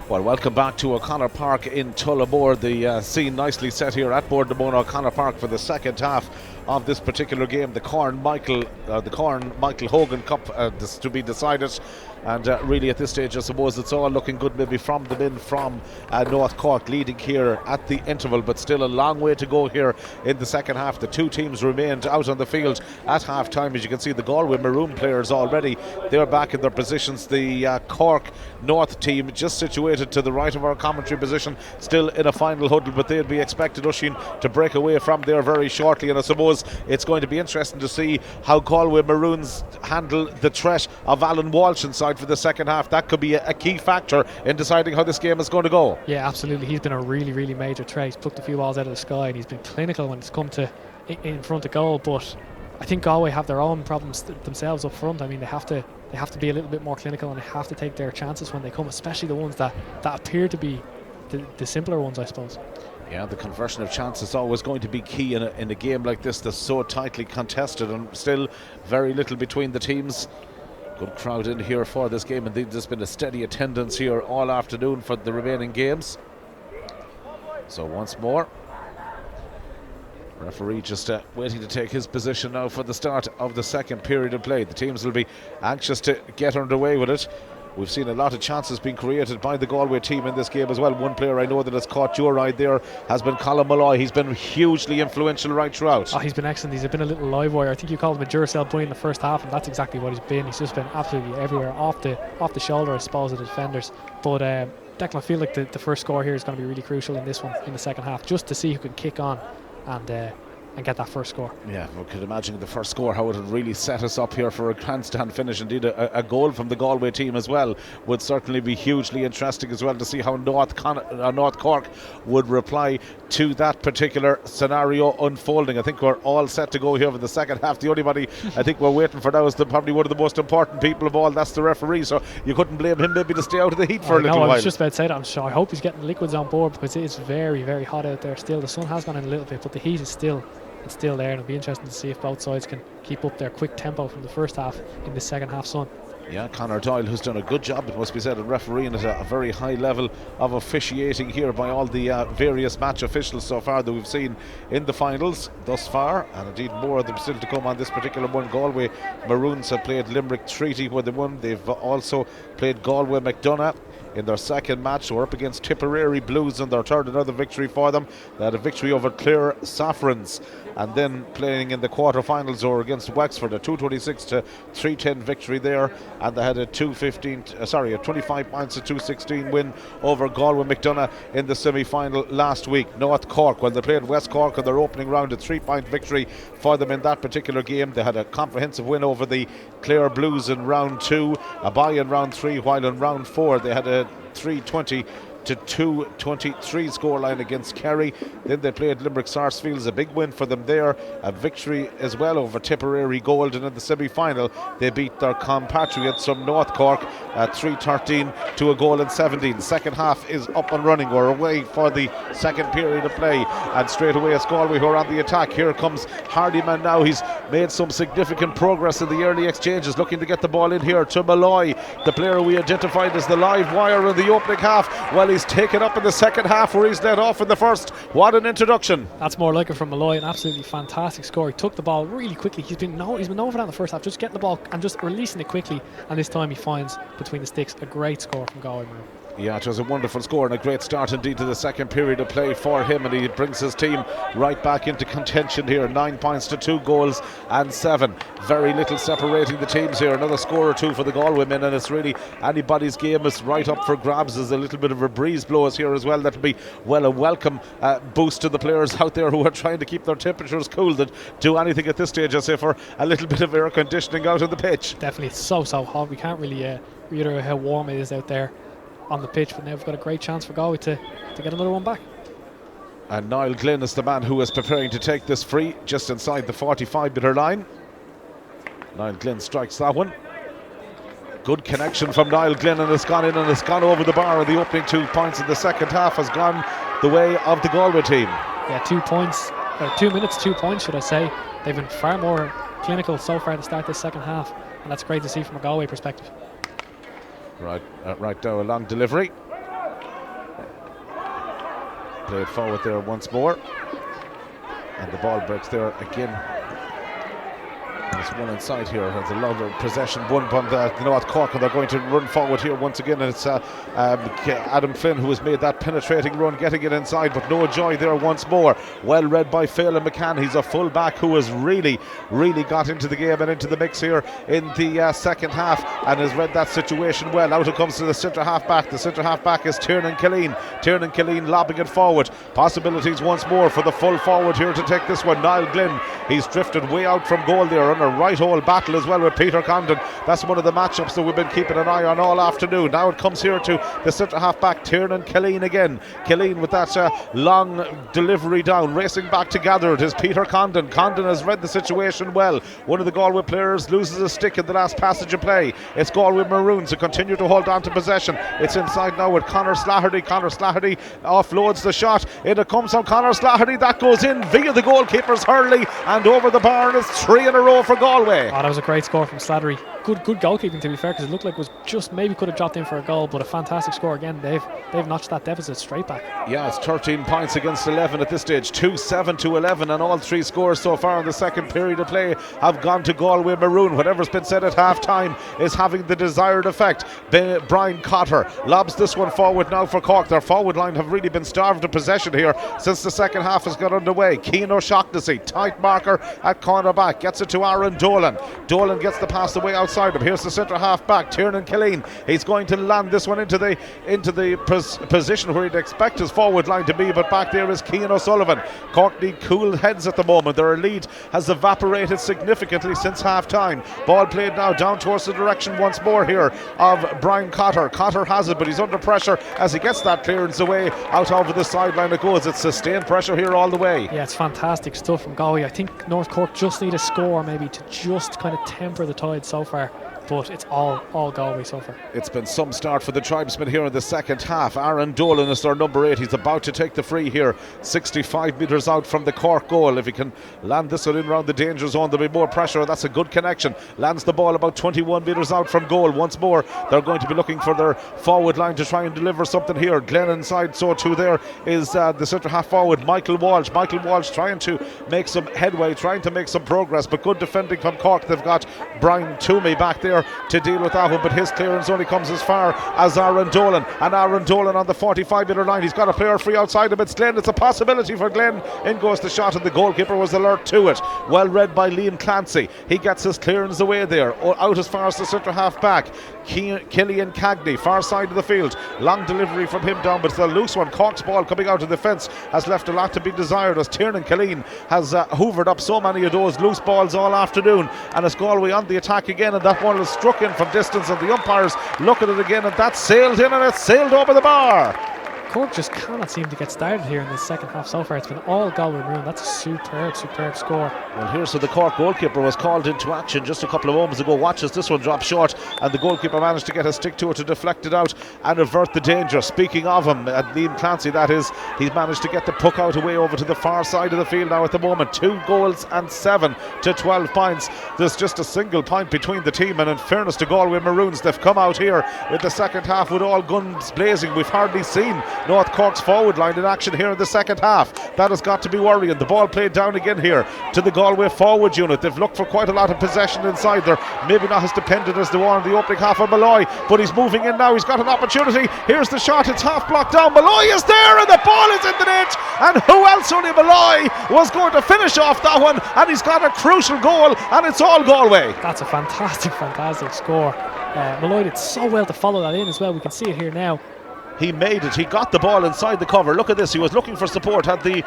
Well, welcome back to O'Connor Park in Tullamore. The scene nicely set here at Boardnamona O'Connor Park for the second half of this particular game. The Corn Michael Hogan Cup is to be decided. And really at this stage, I suppose it's all looking good, maybe from the men from North Cork leading here at the interval, but still a long way to go here in the second half. The two teams remained out on the field at half time. As you can see, the Galway Maroon players already, they're back in their positions. The Cork North team just situated to the right of our commentary position, still in a final huddle, but they'd be expected, Oisín, to break away from there very shortly. And I suppose it's going to be interesting to see how Galway Maroons handle the threat of Alan Walsh inside for the second half. That could be a key factor in deciding how this game is going to go. Yeah, absolutely. He's been a really major threat. He's plucked a few balls out of the sky and he's been clinical when it's come to in front of goal. But I think Galway have their own problems themselves up front. I mean, they have to be a little bit more clinical, and they have to take their chances when they come, especially the ones that appear to be the simpler ones, I suppose. Yeah, the conversion of chances is always going to be key in a game like this that's so tightly contested and still very little between the teams. Good crowd in here for this game, and there's been a steady attendance here all afternoon for the remaining games. So once more, referee just waiting to take his position now for the start of the second period of play. The teams will be anxious to get underway with it. We've seen a lot of chances being created by the Galway team in this game as well. One player I know that has caught your eye there has been Colin Malloy. He's been hugely influential right throughout. Oh, he's been excellent. He's been a little live wire. I think you called him a Duracell bunny in the first half, and that's exactly what he's been. He's just been absolutely everywhere, off the shoulder, I suppose, of the defenders. But Declan, I feel like the first score here is going to be really crucial in this one, in the second half, just to see who can kick on and get that first score. Yeah, we could imagine the first score, how it would really set us up here for a grandstand finish. Indeed, a goal from the Galway team as well would certainly be hugely interesting as well, to see how North Cork would reply to that particular scenario unfolding. I think we're all set to go here for the second half. The only body I think we're waiting for now is probably one of the most important people of all. That's the referee, so you couldn't blame him maybe to stay out of the heat for a little while. I was just about to say that. I'm sure, I hope he's getting liquids on board, because it is very hot out there still. The sun has gone in a little bit, but the heat is still there, and it'll be interesting to see if both sides can keep up their quick tempo from the first half in the second half sun. Yeah, Conor Doyle, who's done a good job, it must be said, in refereeing at a very high level of officiating here by all the various match officials so far that we've seen in the finals thus far, and indeed more of them still to come on this particular one. Galway Maroons have played Limerick Treaty where they won. They've also played Galway McDonough in their second match. We're up against Tipperary Blues in their third, another victory for them. They had a victory over Clare Saffrons, and then playing in the quarter-finals or against Wexford, a 226 to 310 victory there, and they had a 25 points to 216 win over Galway McDonough in the semi-final last week. North Cork, when they played West Cork in their opening round, a 3-point victory for them in that particular game. They had a comprehensive win over the Clare Blues in round 2, a bye in round 3, while in round 4 they had a 320 to 223 scoreline against Kerry. Then they played Limerick Sarsfields, a big win for them there, a victory as well over Tipperary Gold, and in the semi-final they beat their compatriots from North Cork 3-13 to a goal in 17. Second half is up and running. We're away for the second period of play, and straight away it's Galway who are on the attack. Here comes Hardyman now. He's made some significant progress in the early exchanges, looking to get the ball in here to Malloy, the player we identified as the live wire in the opening half. Well, he's taken up in the second half where he's led off in the first. What an introduction. That's more like it from Malloy. An absolutely fantastic score. He took the ball really quickly. He's been known for that in the first half, just getting the ball and just releasing it quickly, and this time he finds between the sticks a great score from Galway Maroon. Yeah, it was a wonderful score and a great start indeed to the second period of play for him, and he brings his team right back into contention here. 9 points to 2 goals and 7. Very little separating the teams here. Another score or two for the Galway men, and it's really anybody's game. Is right up for grabs. There's a little bit of a breeze blows here as well. That'll be a welcome boost to the players out there who are trying to keep their temperatures cool, that do anything at this stage, I say, for a little bit of air conditioning out on the pitch. Definitely, it's so hot. We can't really reiterate how warm it is out there on the pitch, but now we've got a great chance for Galway to get another one back. And Niall Glynn is the man who is preparing to take this free just inside the 45-metre line. Niall Glynn strikes that one. Good connection from Niall Glynn, and it's gone in and it's gone over the bar. The opening 2 points in the second half has gone the way of the Galway team. Yeah, 2 points, 2 minutes, 2 points should I say. They've been far more clinical so far to start this second half, and that's great to see from a Galway perspective. Right now, a long delivery. Played forward there once more. And the ball breaks there again. There's one inside here. There's a lot of possession won by the North Cork, and they're going to run forward here once again. And it's Adam Flynn who has made that penetrating run, getting it inside, but no joy there once more. Well read by Phelan McCann. He's a full back who has really got into the game and into the mix here in the second half, and has read that situation well. Out it comes to the centre half back. The centre half back is Tiernan Killeen. Tiernan Killeen lobbing it forward. Possibilities once more for the full forward here to take this one. Niall Glynn. He's drifted way out from goal there on a right hole battle as well with Peter Condon. That's one of the matchups that we've been keeping an eye on all afternoon. Now it comes here to the centre half back, Tiernan Killeen again. Killeen with that long delivery down, racing back to gather it is Peter Condon. Condon has read the situation well. One of the Galway players loses a stick in the last passage of play. It's Galway Maroons who continue to hold on to possession. It's inside now with Conor Slattery. Conor Slattery offloads the shot. It comes from Conor Slattery. That goes in via the goalkeeper's hurley and over the bar, and it's 3 in a row for Galway. Oh, that was a great score from Slattery. Good goalkeeping, to be fair, because it looked like it was just maybe could have dropped in for a goal, but a fantastic score again. They've notched that deficit straight back. Yeah, it's 13 points against 11 at this stage. 2-7 to 11, and all three scores so far in the second period of play have gone to Galway Maroon. Whatever's been said at half time is having the desired effect. Brian Cotter lobs this one forward now for Cork. Their forward line have really been starved of possession here since the second half has got underway. Cian O'Shaughnessy, tight marker at cornerback, gets it to Aaron Dolan. Dolan gets the pass away outside him. Here's the centre half back, Tiernan Killeen. He's going to land this one into the position where he'd expect his forward line to be, but back there is Cian O'Sullivan. Cork need cool heads at the moment. Their lead has evaporated significantly since half time. Ball played now down towards the direction once more here of Brian Cotter. Cotter has it, but he's under pressure as he gets that clearance away. Out over the sideline it goes. It's sustained pressure here all the way. Yeah, it's fantastic stuff from Galway. I think North Cork just need a score maybe to just kind of temper the tide so far, but it's all Galway so far. It's been some start for the tribesmen here in the second half. Aaron Dolan is their number 8. He's about to take the free here, 65 metres out from the Cork goal. If he can land this one in around the danger zone, there'll be more pressure. That's a good connection. Lands the ball about 21 metres out from goal. Once more, they're going to be looking for their forward line to try and deliver something here. Glenn inside, so too there is the centre half forward, Michael Walsh. Michael Walsh trying to make some headway, trying to make some progress, but good defending from Cork. They've got Brian Toomey back there to deal with that one, but his clearance only comes as far as Aaron Dolan, and Aaron Dolan on the 45-metre line. He's got a player free outside him. It's Glenn. It's a possibility for Glenn. In goes the shot, and the goalkeeper was alert to it. Well read by Liam Clancy. He gets his clearance away there, out as far as the centre half back. Killian Cagney, far side of the field. Long delivery from him down, but it's a loose one. Cork's ball coming out of the fence has left a lot to be desired, as Tiernan Killeen has hoovered up so many of those loose balls all afternoon, and it's Galway on the attack again, and that one was struck in from distance, and the umpires look at it again, and that sailed in, and it sailed over the bar. Cork just cannot seem to get started here in the second half so far. It's been all Galway Maroon. That's a superb score. Well, here's so the Cork goalkeeper was called into action just a couple of moments ago. Watches this one drop short, and the goalkeeper managed to get a stick to it to deflect it out and avert the danger. Speaking of him, Liam Clancy, that is, he's managed to get the puck out away over to the far side of the field now at the moment. 2 goals and 7 to 12 points. There's just a single point between the team, and in fairness to Galway Maroons, they've come out here with the second half with all guns blazing. We've hardly seen North Cork's forward line in action here in the second half. That has got to be worrying. The ball played down again here to the Galway forward unit. They've looked for quite a lot of possession inside there. Maybe not as dependent as they were in the opening half of Malloy, but he's moving in now. He's got an opportunity. Here's the shot. It's half blocked down. Malloy is there, and the ball is in the net. And who else? Only Malloy was going to finish off that one, and he's got a crucial goal, and it's all Galway. That's a fantastic score. Malloy did so well to follow that in as well. We can see it here now. He made it. He got the ball inside the cover. Look at this. He was looking for support, had the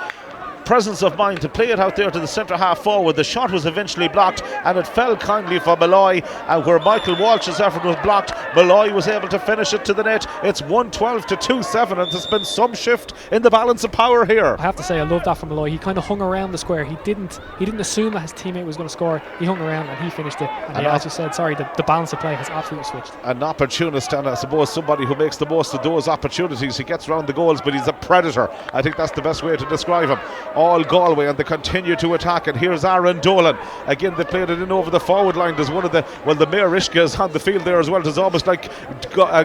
presence of mind to play it out there to the centre half forward. The shot was eventually blocked, and it fell kindly for Malloy, and where Michael Walsh's effort was blocked, Malloy was able to finish it to the net. It's 1-12 to 2-7, and there's been some shift in the balance of power here. I have to say, I love that from Malloy. He kind of hung around the square. He didn't assume that his teammate was going to score. He hung around and he finished it. And yeah, as you said, the balance of play has absolutely switched. An opportunist, and I suppose somebody who makes the most of those opportunities. He gets around the goals, but he's a predator. I think that's the best way to describe him. all Galway, and they continue to attack. And here's Aaron Dolan. Again, they played it in over the forward line. There's one of the, well, the Mayor Ishka is on the field there as well. It's almost like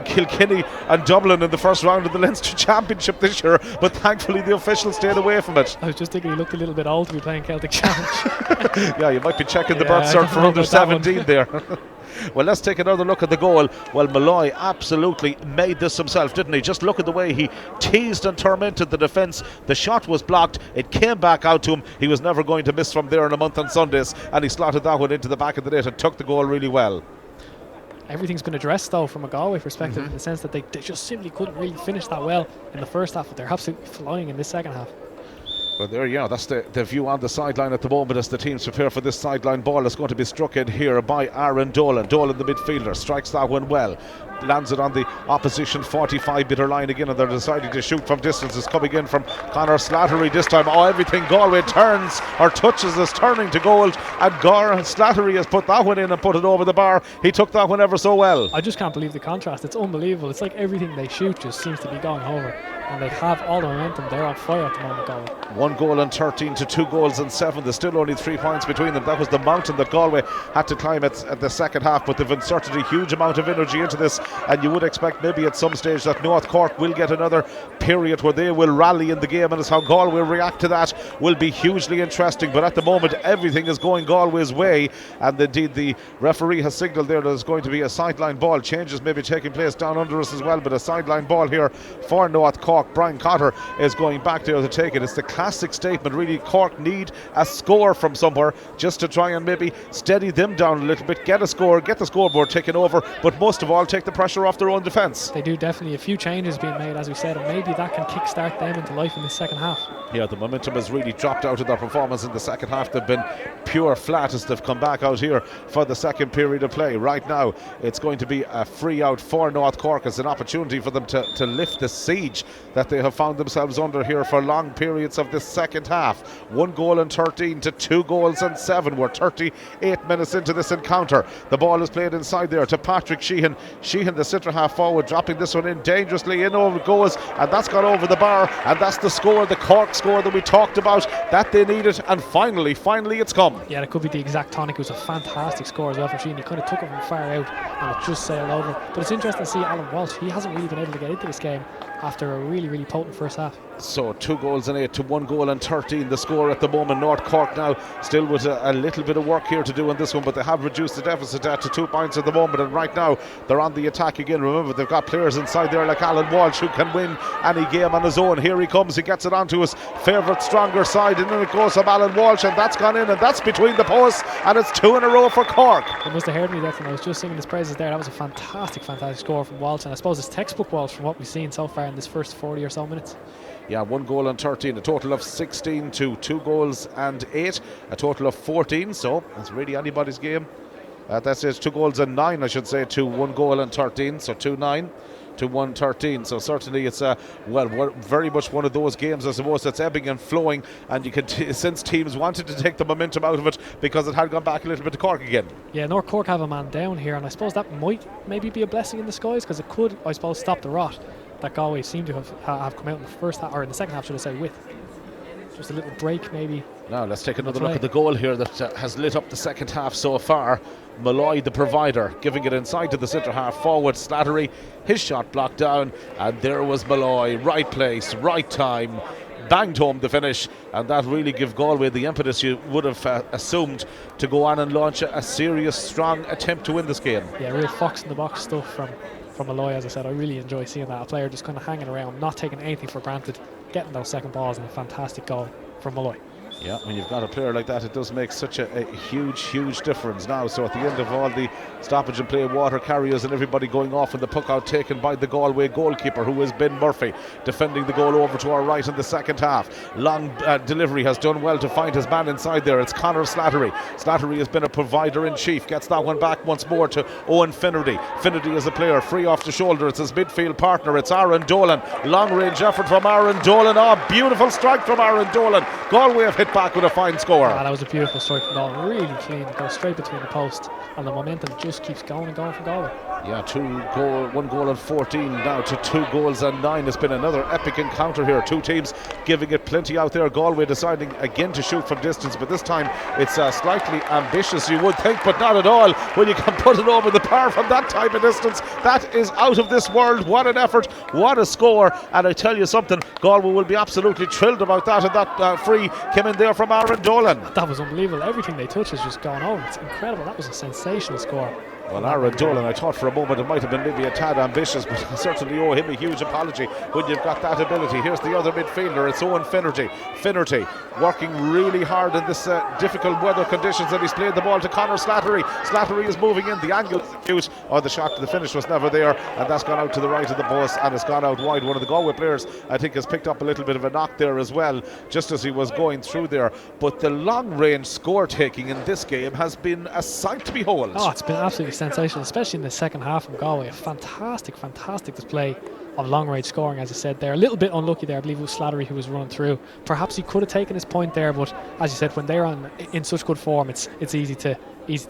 Kilkenny and Dublin in the first round of the Leinster Championship this year, but thankfully the officials stayed away from it. I was just thinking he looked a little bit old to be playing Celtic Challenge. Yeah, you might be checking the birth cert for under 17 there. Well, let's take another look at the goal. Well, Malloy absolutely made this himself, didn't he? Just look at the way he teased and tormented the defence. The shot was blocked. It came back out to him. He was never going to miss from there in a month on Sundays, and he slotted that one into the back of the net and took the goal really well. Everything's been addressed though from a Galway perspective, in the sense that they just simply couldn't really finish that well in the first half, but they're absolutely flying in this second half. Well, there you are. That's the view on the sideline at the moment as the teams prepare for this sideline ball. It's going to be struck in here by Aaron Dolan. Dolan, the midfielder, strikes that one well. Lands it on the opposition 45-metre line again, and they're deciding to shoot from distance. It's coming in from Conor Slattery this time. Oh, everything Galway turns or touches is turning to gold, and Slattery has put that one in and put it over the bar. He took that one ever so well. I just can't believe the contrast. It's unbelievable. It's like everything they shoot just seems to be going over, and they have all the momentum. They're on fire at the moment, Galway. 1 goal and 13 to 2 goals and 7. There's still only 3 points between them. That was the mountain that Galway had to climb at the second half, but they've inserted a huge amount of energy into this, and you would expect maybe at some stage that North Cork will get another period where they will rally in the game, and it's how Galway react to that will be hugely interesting. But at the moment everything is going Galway's way, and indeed the referee has signalled there there's going to be a sideline ball. Changes may be taking place down under us as well, but a sideline ball here for North Cork. Brian Cotter is going back there to take it. It's the classic statement really. Cork need a score from somewhere just to try and maybe steady them down a little bit, get a score, get the scoreboard taken over, but most of all take the pressure off their own defence. They do definitely. A few changes being made, as we said, and maybe that can kick-start them into life in the second half. Yeah, the momentum has really dropped out of their performance in the second half. They've been pure flat as they've come back out here for the second period of play. Right now it's going to be a free out for North Cork as an opportunity for them to lift the siege that they have found themselves under here for long periods of this second half. 1 goal and 13 to 2 goals and 7. We're 38 minutes into this encounter. The ball is played inside there to Patrick Sheehan. Sheehan, the centre half forward, dropping this one in dangerously. In over it goes, and that's gone over the bar, and that's the score, the Cork score that we talked about, that they needed, and finally it's come. Yeah, it could be the exact tonic. It was a fantastic score as well for Sheehan. He kind of took it from far out and it just sailed over. But it's interesting to see Alan Walsh. He hasn't really been able to get into this game after a really potent first half. So 2 goals and 8 to 1 goal and 13 the score at the moment. North Cork now still with a little bit of work here to do in this one, but they have reduced the deficit to 2 points at the moment, and right now they're on the attack again. Remember, they've got players inside there like Alan Walsh who can win any game on his own. Here he comes, he gets it onto his favourite stronger side, and then it goes from Alan Walsh, and that's gone in, and that's between the posts, and it's 2 in a row for Cork. They must have heard me there, and I was just singing his praises there. That was a fantastic score from Walsh, and I suppose it's textbook Walsh from what we've seen so far in this first 40 or so minutes. Yeah, 1 goal and 13, a total of 16 to 2 goals and 8, a total of 14, so it's really anybody's game. That's it, 2 goals and 9, I should say, to 1 goal and 13, so 2-9 to 1-13. So certainly it's very much one of those games, I suppose, that's ebbing and flowing, and you can sense teams wanted to take the momentum out of it because it had gone back a little bit to Cork again. Yeah, North Cork have a man down here, and I suppose that might maybe be a blessing in disguise, because it could, I suppose, stop the rot that Galway seem to have come out in the first half, or in the second half, should I say, with just a little break maybe. Now let's take another look at the goal here that has lit up the second half so far. Malloy, the provider, giving it inside to the centre half forward. Slattery, his shot blocked down, and there was Malloy, right place, right time, banged home the finish, and that really gave Galway the impetus you would have assumed to go on and launch a serious, strong attempt to win this game. Yeah, real fox in the box stuff from Malloy. As I said, I really enjoy seeing that, a player just kind of hanging around, not taking anything for granted, getting those second balls, and a fantastic goal from Malloy. Yeah, when you've got a player like that, it does make such a huge difference now. So at the end of all the stoppage and play, water carriers and everybody going off, and the puck out taken by the Galway goalkeeper, who is Ben Murphy, defending the goal over to our right in the second half. Long delivery, has done well to find his man inside there. It's Conor Slattery. Slattery has been a provider in chief, gets that one back once more to Owen Finnerty. Finnerty is a player free off the shoulder. It's his midfield partner, it's Aaron Dolan. Long range effort from Aaron Dolan. Beautiful strike from Aaron Dolan. Galway have hit back with a fine score. That was a beautiful strike from Dolan, really clean, goes straight between the posts, and the momentum just keeps going and going for Galway. Yeah, 1 goal and 14 now to 2 goals and 9. It's been another epic encounter here. Two teams giving it plenty out there. Galway deciding again to shoot from distance, but this time it's slightly ambitious, you would think, but not at all when you can put it over the bar from that type of distance. That is out of this world. What an effort, what a score. And I tell you something, Galway will be absolutely thrilled about that. And that free came in there from Aaron Dolan. That was unbelievable. Everything they touch is just going over. It's incredible. That was a sensational score. Well, Aaron Dolan, I thought for a moment it might have been maybe a tad ambitious, but I certainly owe him a huge apology when you've got that ability. Here's the other midfielder, it's Owen Finnerty. Finnerty working really hard in this difficult weather conditions, and he's played the ball to Conor Slattery. Slattery is moving in, the angle is the shot, the finish was never there, and that's gone out to the right of the post and it's gone out wide. One of the Galway players, I think, has picked up a little bit of a knock there as well, just as he was going through there. But the long range score taking in this game has been a sight to behold. Oh, it's been absolutely sensational, especially in the second half from Galway. A fantastic display of long range scoring, as I said there. A little bit unlucky there. I believe it was Slattery who was running through. Perhaps he could have taken his point there, but as you said, when they're in such good form, it's easy to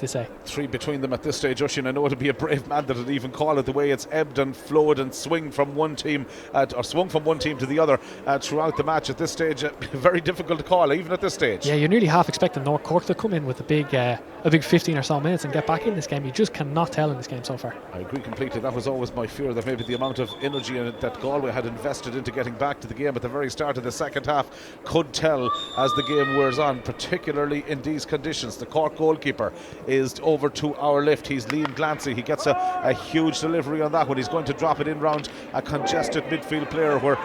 say. 3 between them at this stage, Oisín. I know it'll be a brave man that'll even call it the way it's ebbed and flowed and swung from one team to the other throughout the match. At this stage, very difficult to call, even at this stage. Yeah, you're nearly half expecting North Cork to come in with a big 15 or so minutes and get back in this game. You just cannot tell in this game so far. I agree completely. That was always my fear, that maybe the amount of energy that Galway had invested into getting back to the game at the very start of the second half could tell as the game wears on, particularly in these conditions. The Cork goalkeeper is over to our left. He's Liam Glancy. He gets a huge delivery on that one. He's going to drop it in round a congested midfield area where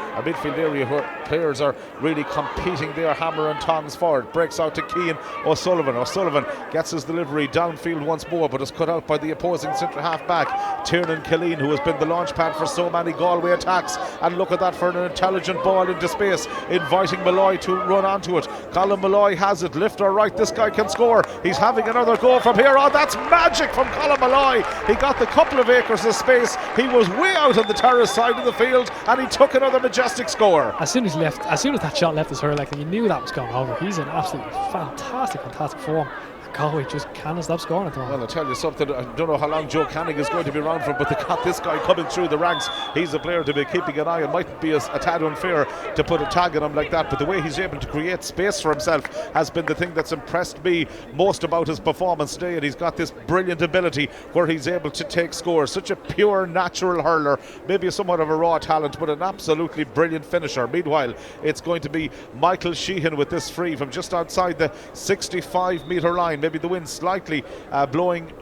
players are really competing there, hammer and tongs forward. Breaks out to Cian O'Sullivan. O'Sullivan gets his delivery downfield once more, but is cut out by the opposing centre half back, Tiernan Killeen, who has been the launch pad for so many Galway attacks. And look at that for an intelligent ball into space, inviting Malloy to run onto it. Colin Malloy has it, left or right, this guy can score. He's having another go from here. Oh, that's magic from Colin Malloy. He got the couple of acres of space. He was way out on the terrace side of the field, and he took another majestic score. As soon as that shot left his hurling, you knew that was going over. He's in absolutely fantastic form. Galway just cannot stop scoring at the moment. Well, I'll tell you something, I don't know how long Joe Canning is going to be around for, but they got this guy coming through the ranks. He's a player to be keeping an eye on. Might be a tad unfair to put a tag on him like that, but the way he's able to create space for himself has been the thing that's impressed me most about his performance today. And he's got this brilliant ability where he's able to take scores. Such a pure, natural hurler, maybe somewhat of a raw talent, but an absolutely brilliant finisher. Meanwhile, it's going to be Michael Sheehan with this free from just outside the 65-metre line. Maybe the wind slightly blowing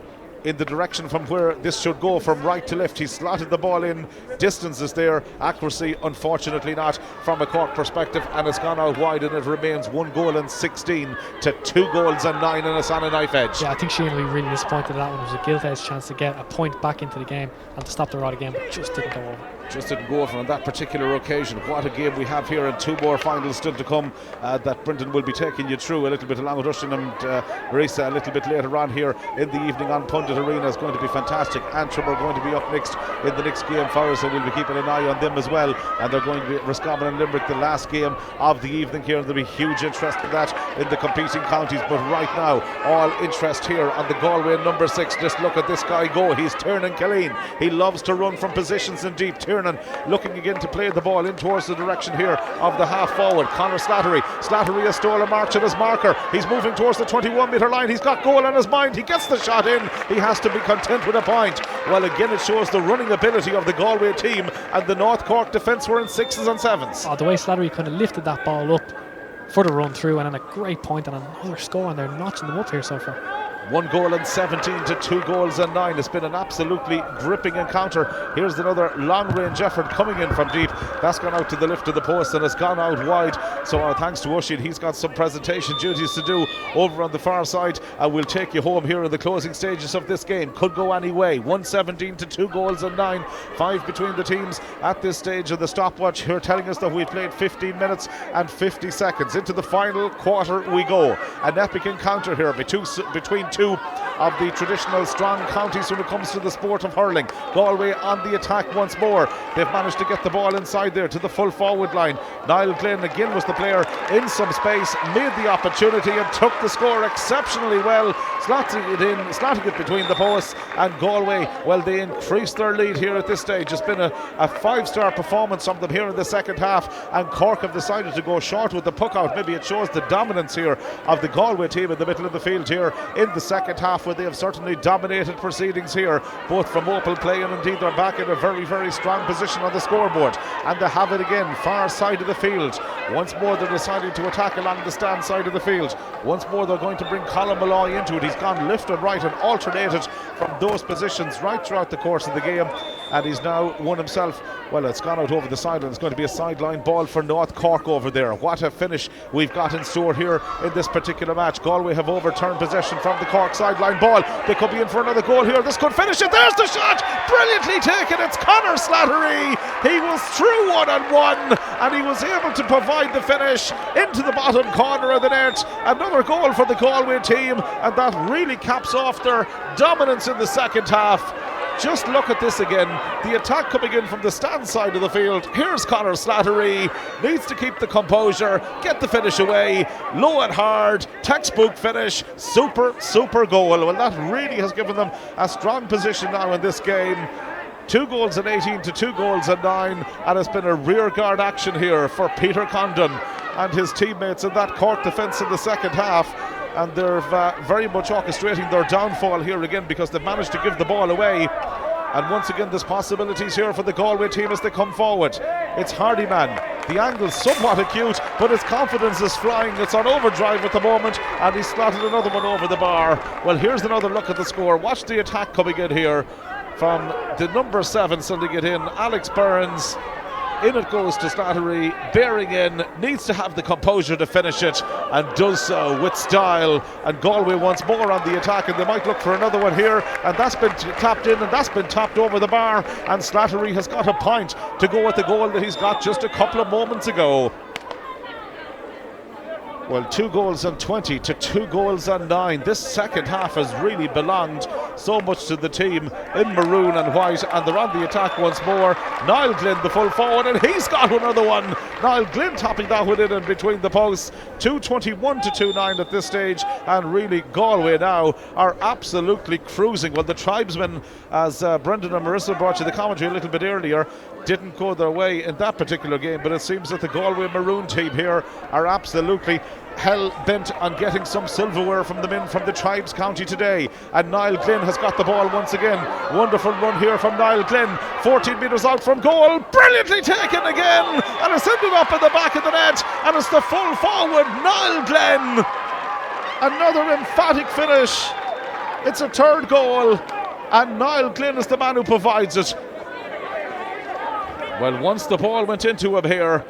in the direction from where this should go, from right to left. He slotted the ball in. Distance is there, accuracy unfortunately not from a Cork perspective, and it's gone out wide, and it remains 1 goal and 16 to 2 goals and 9, and it's on a knife edge. Yeah, I think Sheehan will be really disappointed that one. It was a gilt-edged chance to get a point back into the game and to stop the rod again, but just didn't go over. Just didn't go over on that particular occasion. What a game we have here, and 2 more finals still to come that Brendan will be taking you through a little bit, along with Oisín and Marisa a little bit later on here in the evening on Pundit Arena. Is going to be fantastic. Antrim are going to be up next in the next game for us, so we'll be keeping an eye on them as well, and they're going to be at Roscommon and Limerick, the last game of the evening here, and there'll be huge interest in that in the competing counties. But right now, all interest here on the Galway number 6. Just look at this guy go. He's Tiernan Killeen. He loves to run from positions in deep. Tiernan looking again to play the ball in towards the direction here of the half forward. Conor Slattery. Slattery has stolen a march at his marker. He's moving towards the 21-metre line. He's got goal on his mind. He gets the shot in. He has to be content with a point. Well, again, it shows the running ability of the Galway team, and the North Cork defence were in 6s and 7s. Oh, the way Slattery kind of lifted that ball up for the run through, and then a great point and another score, and they're notching them up here so far. 1 goal and 17 to 2 goals and 9. It's been an absolutely gripping encounter. Here's another long range effort coming in from deep. That's gone out to the left of the post and it's gone out wide. So thanks to Oisín, he's got some presentation duties to do over on the far side, and we'll take you home here in the closing stages of this game. Could go any way. 117 to 2 goals and 9. 5 between the teams at this stage of the stopwatch. Here telling us that we've played 15 minutes and 50 seconds. Into the final quarter we go. An epic encounter here between two of the traditional strong counties when it comes to the sport of hurling. Galway on the attack once more. They've managed to get the ball inside there to the full forward line. Niall Glenn again was the player in some space, made the opportunity and took the score exceptionally well, slotting it between the posts, and Galway, well, they increased their lead here at this stage. It's been a 5-star performance from them here in the second half, and Cork have decided to go short with the puck out. Maybe it shows the dominance here of the Galway team in the middle of the field here in the second half, where they have certainly dominated proceedings here, both from open play and indeed they're back in a very, very strong position on the scoreboard. And they have it again, far side of the field. Once more they're deciding to attack along the stand side of the field. Once more they're going to bring Colin Malloy into it. He's gone left and right and alternated from those positions right throughout the course of the game, and he's now won himself, well, it's gone out over the sideline. It's going to be a sideline ball for North Cork over there. What a finish we've got in store here in this particular match. Galway have overturned possession from the Cork sideline ball. They could be in for another goal here. This could finish it. There's the shot, brilliantly taken. It's Conor Slattery. He was through 1-on-1 and he was able to provide the finish into the bottom corner of the net. Another goal for the Galway team, and that really caps off their dominance in the second half. Just look at this again. The attack coming in from the stand side of the field. Here's Conor Slattery. Needs to keep the composure, get the finish away. Low and hard, textbook finish. Super, super goal. Well, that really has given them a strong position now in this game. 2 goals in 18 to 2 goals in 9, and it's been a rearguard action here for Peter Condon and his teammates in that Cork defence in the second half. And they're very much orchestrating their downfall here again, because they've managed to give the ball away. And once again there's possibilities here for the Galway team as they come forward. It's Hardyman. The angle's somewhat acute, but his confidence is flying. It's on overdrive at the moment, and he's slotted another one over the bar. Well, here's another look at the score. Watch the attack coming in here from the number 7 sending it in, Alex Burns. In it goes to Slattery, bearing in, needs to have the composure to finish it, and does so with style. And Galway once more on the attack, and they might look for another one here, and that's been tapped in, and that's been tapped over the bar, and Slattery has got a point to go with the goal that he's got just a couple of moments ago. Well, 2 goals and 20 to 2 goals and 9. This second half has really belonged so much to the team in maroon and white, and they're on the attack once more. Niall Glynn, the full forward, and he's got another one. Niall Glynn topping that one in and between the posts. 2:21 to 2:9 at this stage, and really Galway now are absolutely cruising. Well, the tribesmen, as Brendan and Marissa brought you the commentary a little bit earlier, didn't go their way in that particular game, but it seems that the Galway Maroon team here are absolutely hell-bent on getting some silverware from them in from the Tribes County today. And Niall Glynn has got the ball once again. Wonderful run here from Niall Glynn, 14 metres out from goal, brilliantly taken again, and it's ended up in the back of the net, and it's the full forward Niall Glynn. Another emphatic finish. It's a 3rd goal, and Niall Glynn is the man who provides it. Well, once the ball went into him here,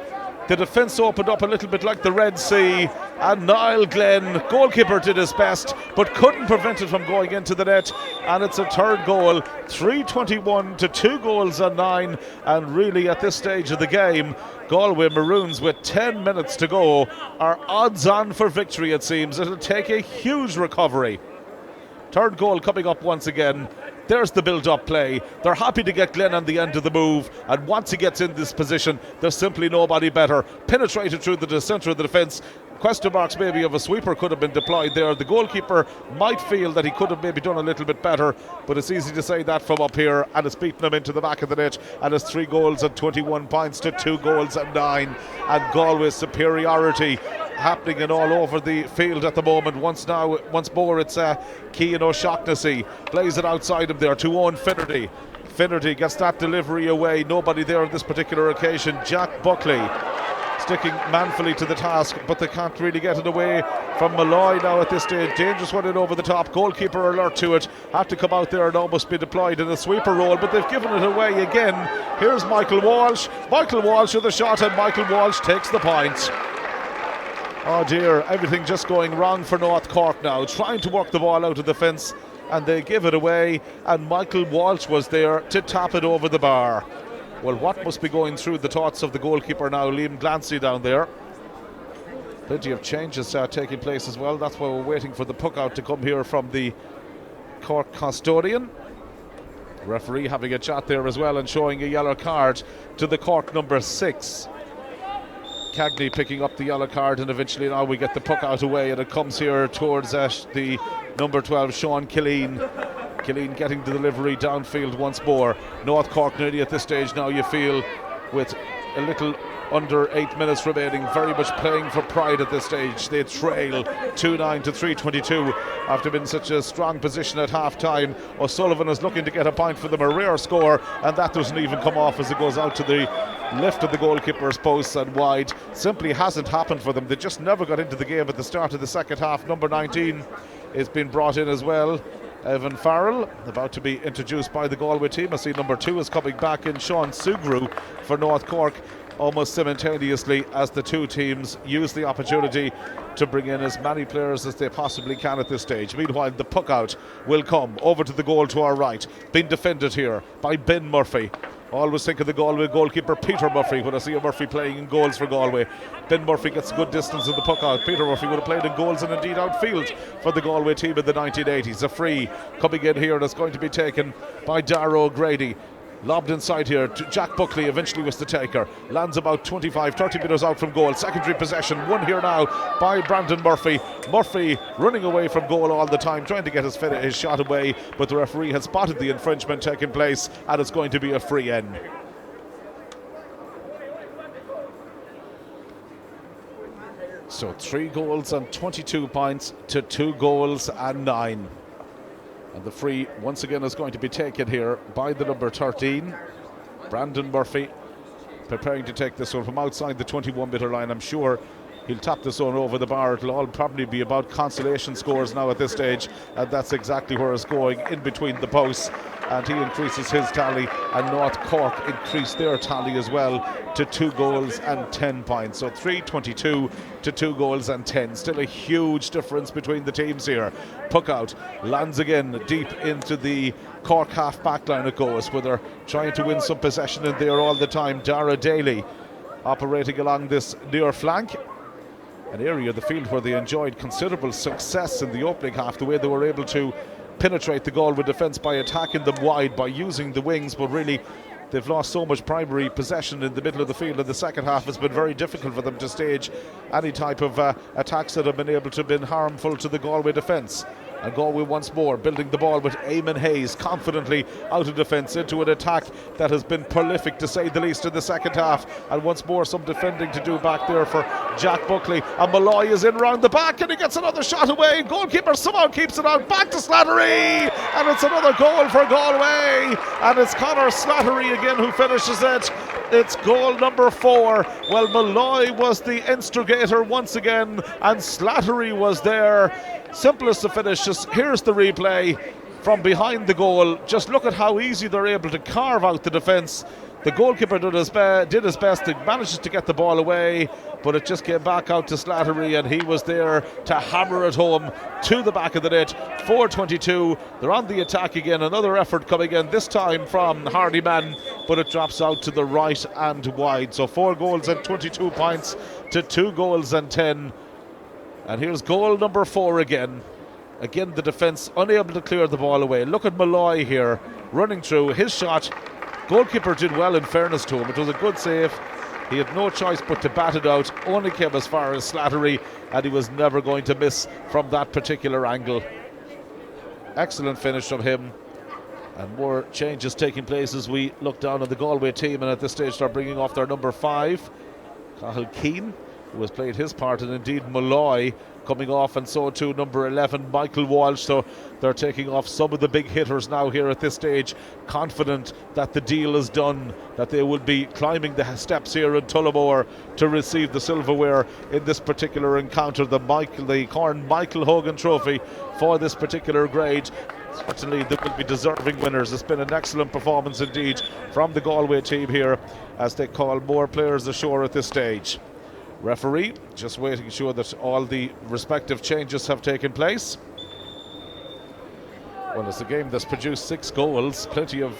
the defence opened up a little bit like the Red Sea, and Niall Glynn, goalkeeper, did his best but couldn't prevent it from going into the net, and it's a 3rd goal. 3:21 to 2 goals and 9, and really at this stage of the game, Galway Maroons, with 10 minutes to go, are odds on for victory. It seems it'll take a huge recovery. 3rd goal coming up once again. There's the build-up play. They're happy to get Glenn on the end of the move, and once he gets in this position, there's simply nobody better. Penetrated through the centre of the defence. Question marks maybe of a sweeper could have been deployed there. The goalkeeper might feel that he could have maybe done a little bit better, but it's easy to say that from up here, and it's beaten him into the back of the net, and it's 3 goals and 21 points to 2 goals and 9, and Galway's superiority happening in all over the field at the moment. Once more it's Cian O'Shaughnessy plays it outside him there to Owen Finnerty. Finnerty gets that delivery away, nobody there on this particular occasion. Jack Buckley sticking manfully to the task, but they can't really get it away from Malloy now at this stage. Dangerous one in over the top, goalkeeper alert to it, had to come out there and almost be deployed in a sweeper role, but they've given it away again. Here's Michael Walsh with a shot, and Michael Walsh takes the point. Oh dear, everything just going wrong for North Cork now, trying to work the ball out of the fence, and they give it away, and Michael Walsh was there to tap it over the bar. Well, what must be going through the thoughts of the goalkeeper now, Liam Glancy down there? Plenty of changes taking place as well. That's why we're waiting for the puck out to come here from the Cork custodian. Referee having a chat there as well and showing a yellow card to the Cork number 6. Cagney picking up the yellow card, and eventually now we get the puck out away, and it comes here towards the number 12, Sean Killeen. Killeen getting the delivery downfield once more. North Cork nearly at this stage now, you feel, with a little under 8 minutes remaining, very much playing for pride at this stage. They trail 2-9 to 3-22 after being in such a strong position at half time. O'Sullivan is looking to get a point for them, a rare score, and that doesn't even come off as it goes out to the left of the goalkeeper's posts and wide. Simply hasn't happened for them. They just never got into the game at the start of the second half. Number 19 is being brought in as well, Evan Farrell, about to be introduced by the Galway team. I see number 2 is coming back in, Sean Sugru for North Cork, almost simultaneously as the two teams use the opportunity to bring in as many players as they possibly can at this stage. Meanwhile, the puck out will come over to the goal to our right, being defended here by Ben Murphy. Always think of the Galway goalkeeper Peter Murphy when I see a Murphy playing in goals for Galway. Ben Murphy gets a good distance in the puck out. Peter Murphy would have played in goals and indeed outfield for the Galway team in the 1980s. A free coming in here that's going to be taken by Darragh O'Grady. Lobbed inside here to Jack Buckley, eventually was the taker. Lands about 25-30 metres out from goal. Secondary possession won here now by Brandon Murphy. Murphy running away from goal all the time, trying to get his shot away, but the referee has spotted the infringement taking place, and it's going to be a free end. So 3 goals and 22 points to 2 goals and 9. And the free once again is going to be taken here by the number 13, Brandon Murphy, preparing to take this one from outside the 21-metre line. I'm sure he'll tap this one over the bar. It'll all probably be about consolation scores now at this stage, and that's exactly where it's going, in between the posts. And he increases his tally, and North Cork increased their tally as well to 2 goals and 10 points. So 3-22 to 2 goals and 10. Still a huge difference between the teams here. Puck out lands again deep into the Cork half back line it goes, where they're trying to win some possession in there all the time. Dara Daly operating along this near flank, an area of the field where they enjoyed considerable success in the opening half, the way they were able to penetrate the Galway defence by attacking them wide, by using the wings, but really they've lost so much primary possession in the middle of the field in the second half. It's been very difficult for them to stage any type of attacks that have been able to have been harmful to the Galway defence. And Galway once more building the ball with Eamon Hayes confidently out of defence into an attack that has been prolific, to say the least, in the second half. And once more some defending to do back there for Jack Buckley. And Malloy is in round the back and he gets another shot away. Goalkeeper somehow keeps it out. Back to Slattery, and it's another goal for Galway. And it's Conor Slattery again who finishes it. It's goal number 4. Well, Malloy was the instigator once again, and Slattery was there. Simplest to finish. Just here's the replay from behind the goal. Just look at how easy they're able to carve out the defence. The goalkeeper did his best. He manages to get the ball away, but it just came back out to Slattery, and he was there to hammer it home to the back of the net. 4:22. They're on the attack again. Another effort coming in, this time from Hardyman, but it drops out to the right and wide. So 4 goals and 22 points to 2 goals and 10. And here's goal number 4 again. Again, the defence unable to clear the ball away. Look at Malloy here running through his shot. Goalkeeper did well, in fairness to him. It was a good save. He had no choice but to bat it out. Only came as far as Slattery, and he was never going to miss from that particular angle. Excellent finish from him. And more changes taking place as we look down on the Galway team, and at this stage they're bringing off their number 5, Cathal Keane, who has played his part, and indeed Malloy coming off, and so too number 11 Michael Walsh. So they're taking off some of the big hitters now here at this stage, confident that the deal is done, that they will be climbing the steps here in Tullamore to receive the silverware in this particular encounter, the Corn Michael Hogan Trophy for this particular grade. Certainly they will be deserving winners. It's been an excellent performance indeed from the Galway team here, as they call more players ashore at this stage. Referee just waiting to ensure that all the respective changes have taken place. Well, it's a game that's produced 6 goals, plenty of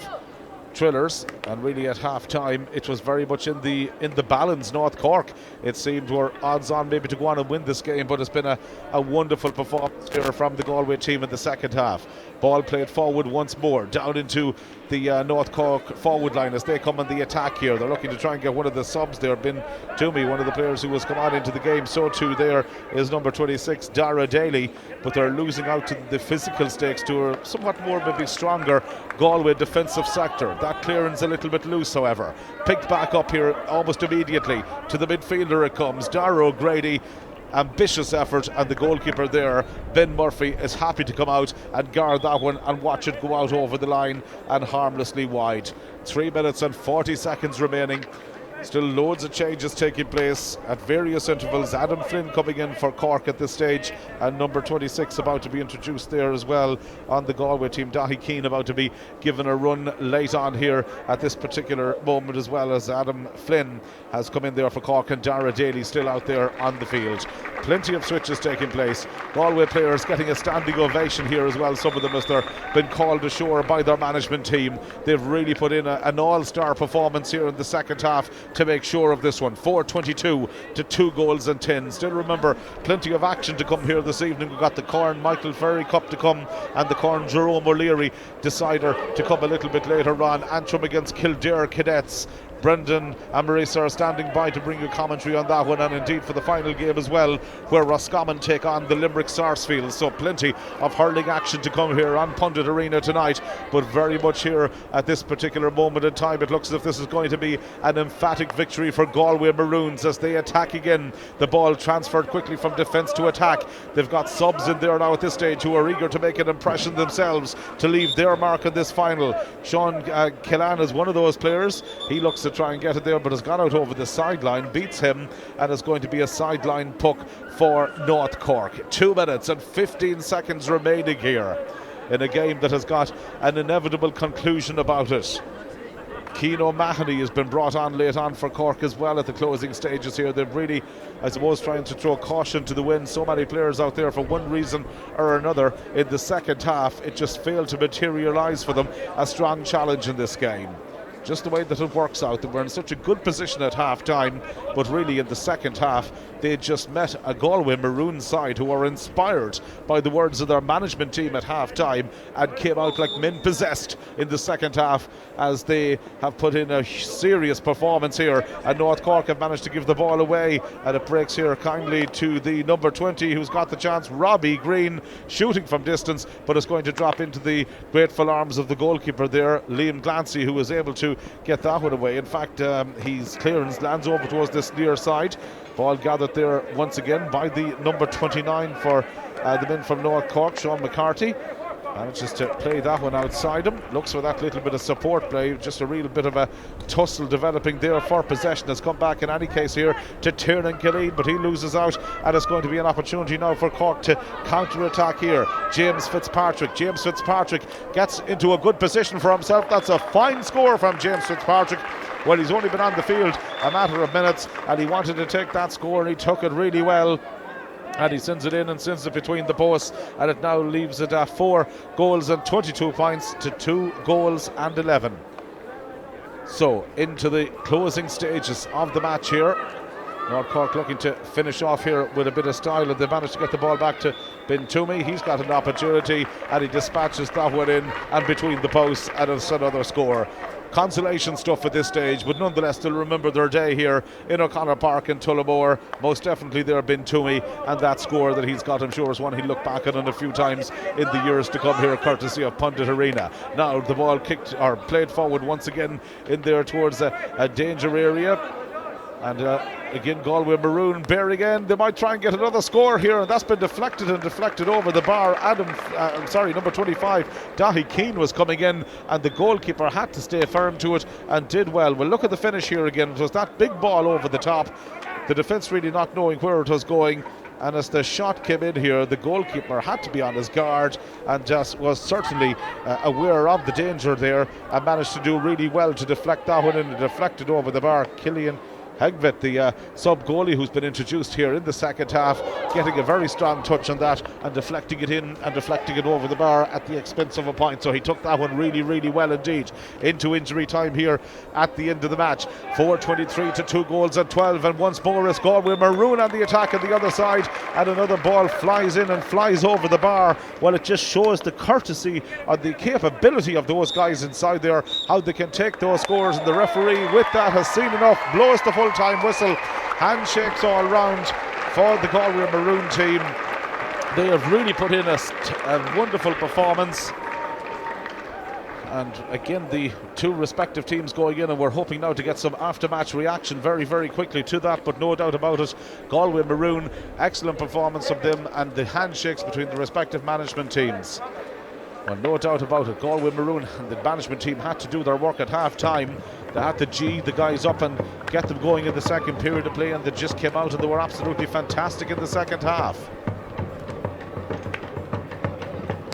thrillers, and really at half time it was very much in the balance. North Cork, it seemed, were odds on maybe to go on and win this game, but it's been a wonderful performance here from the Galway team in the second half. Ball played forward once more, down into the North Cork forward line as they come on the attack here. They're looking to try and get one of the subs there, Ben Toomey, one of the players who has come on into the game. So too there is number 26, Dara Daly, but they're losing out to the physical stakes to a somewhat more maybe stronger Galway defensive sector. That clearance a little bit loose, however. Picked back up here almost immediately. To the midfielder it comes, Dara O'Grady. Ambitious effort, and the goalkeeper there, Ben Murphy, is happy to come out and guard that one and watch it go out over the line and harmlessly wide. 3 minutes and 40 seconds remaining. Still loads of changes taking place at various intervals. Adam Flynn coming in for Cork at this stage, and number 26 about to be introduced there as well on the Galway team. Dahi Keane about to be given a run late on here at this particular moment, as well as Adam Flynn has come in there for Cork, and Dara Daly still out there on the field. Plenty of switches taking place. Galway players getting a standing ovation here as well, some of them as they're been called ashore by their management team. They've really put in an all-star performance here in the second half to make sure of this one. 4:22 to 2 goals and 10. Still remember, plenty of action to come here this evening. We've got the Corn Michael Ferry Cup to come, and the Corn Jerome O'Leary decider to come a little bit later on. Antrim against Kildare Cadets. Brendan and Marisa are standing by to bring you commentary on that one, and indeed for the final game as well, where Roscommon take on the Limerick Sarsfield. So plenty of hurling action to come here on Pundit Arena tonight, but very much here at this particular moment in time it looks as if this is going to be an emphatic victory for Galway Maroons as they attack again. The ball transferred quickly from defence to attack. They've got subs in there now at this stage who are eager to make an impression themselves to leave their mark on this final. Sean Killan is one of those players. He looks to try and get it there, but has gone out over the sideline, beats him, and is going to be a sideline puck for North Cork. 2 minutes and 15 seconds remaining here in a game that has got an inevitable conclusion about it. Cian O'Mahony has been brought on late on for Cork as well at the closing stages here. They've really, I suppose, trying to throw caution to the wind. So many players out there for one reason or another. In the second half, it just failed to materialise for them a strong challenge in this game. Just the way that it works out, that we're in such a good position at half time, but really in the second half they just met a Galway Maroon side who are inspired by the words of their management team at half time and came out like men possessed in the second half as they have put in a serious performance here, and North Cork have managed to give the ball away, and it breaks here kindly to the number 20 who's got the chance, Robbie Green, shooting from distance, but it's going to drop into the grateful arms of the goalkeeper there, Liam Glancy, who was able to get that one away. In fact, his clearance lands over towards this near side. Ball gathered there once again by the number 29 for the men from North Cork, Sean McCarthy. Manages to play that one outside him. Looks for that little bit of support play. Just a real bit of a tussle developing there for possession. Has come back in any case here to Tiernan Killeen, but he loses out, and it's going to be an opportunity now for Cork to counter-attack here. James Fitzpatrick gets into a good position for himself. That's a fine score from James Fitzpatrick. Well, he's only been on the field a matter of minutes, and he wanted to take that score, and he took it really well. And he sends it in and sends it between the posts, and it now leaves it at 4 goals and 22 points to 2 goals and 11. So into the closing stages of the match here. North Cork looking to finish off here with a bit of style, and they managed to get the ball back to Ben Toomey. He's got an opportunity, and he dispatches that one in and between the posts, and it's another score. Consolation stuff at this stage, but nonetheless still remember their day here in O'Connor Park in Tullamore. Most definitely there Ben Toomey, and that score that he's got, I'm sure, is one he'll look back on a few times in the years to come here, courtesy of Pundit Arena. Now the ball kicked or played forward once again in there towards a danger area. And again, Galway Maroon bearing in. They might try and get another score here, and that's been deflected over the bar. Number 25, Dahi Keane was coming in, and the goalkeeper had to stay firm to it and did well. Well, look at the finish here again. It was that big ball over the top. The defence really not knowing where it was going. And as the shot came in here, the goalkeeper had to be on his guard and just was certainly aware of the danger there and managed to do really well to deflect that one in and deflect it over the bar. Killian Hegvet, the sub-goalie who's been introduced here in the second half, getting a very strong touch on that and deflecting it in and deflecting it over the bar at the expense of a point. So he took that one really, really well indeed. Into injury time here at the end of the match. 4:23 to 2 goals and 12, and once more it's Galway Maroon on the attack on the other side, and another ball flies in and flies over the bar. Well, it just shows the courtesy and the capability of those guys inside there, how they can take those scores, and the referee with that has seen enough, blows the full-time whistle, handshakes all round for the Galway Maroon team. They have really put in a wonderful performance. And again, the two respective teams going in, and we're hoping now to get some after-match reaction very, very quickly to that, but no doubt about it, Galway Maroon, excellent performance of them, and the handshakes between the respective management teams. Well, no doubt about it, Galway Maroon and the management team had to do their work at half-time. They had to G the guys up and get them going in the second period of play, and they just came out and they were absolutely fantastic in the second half.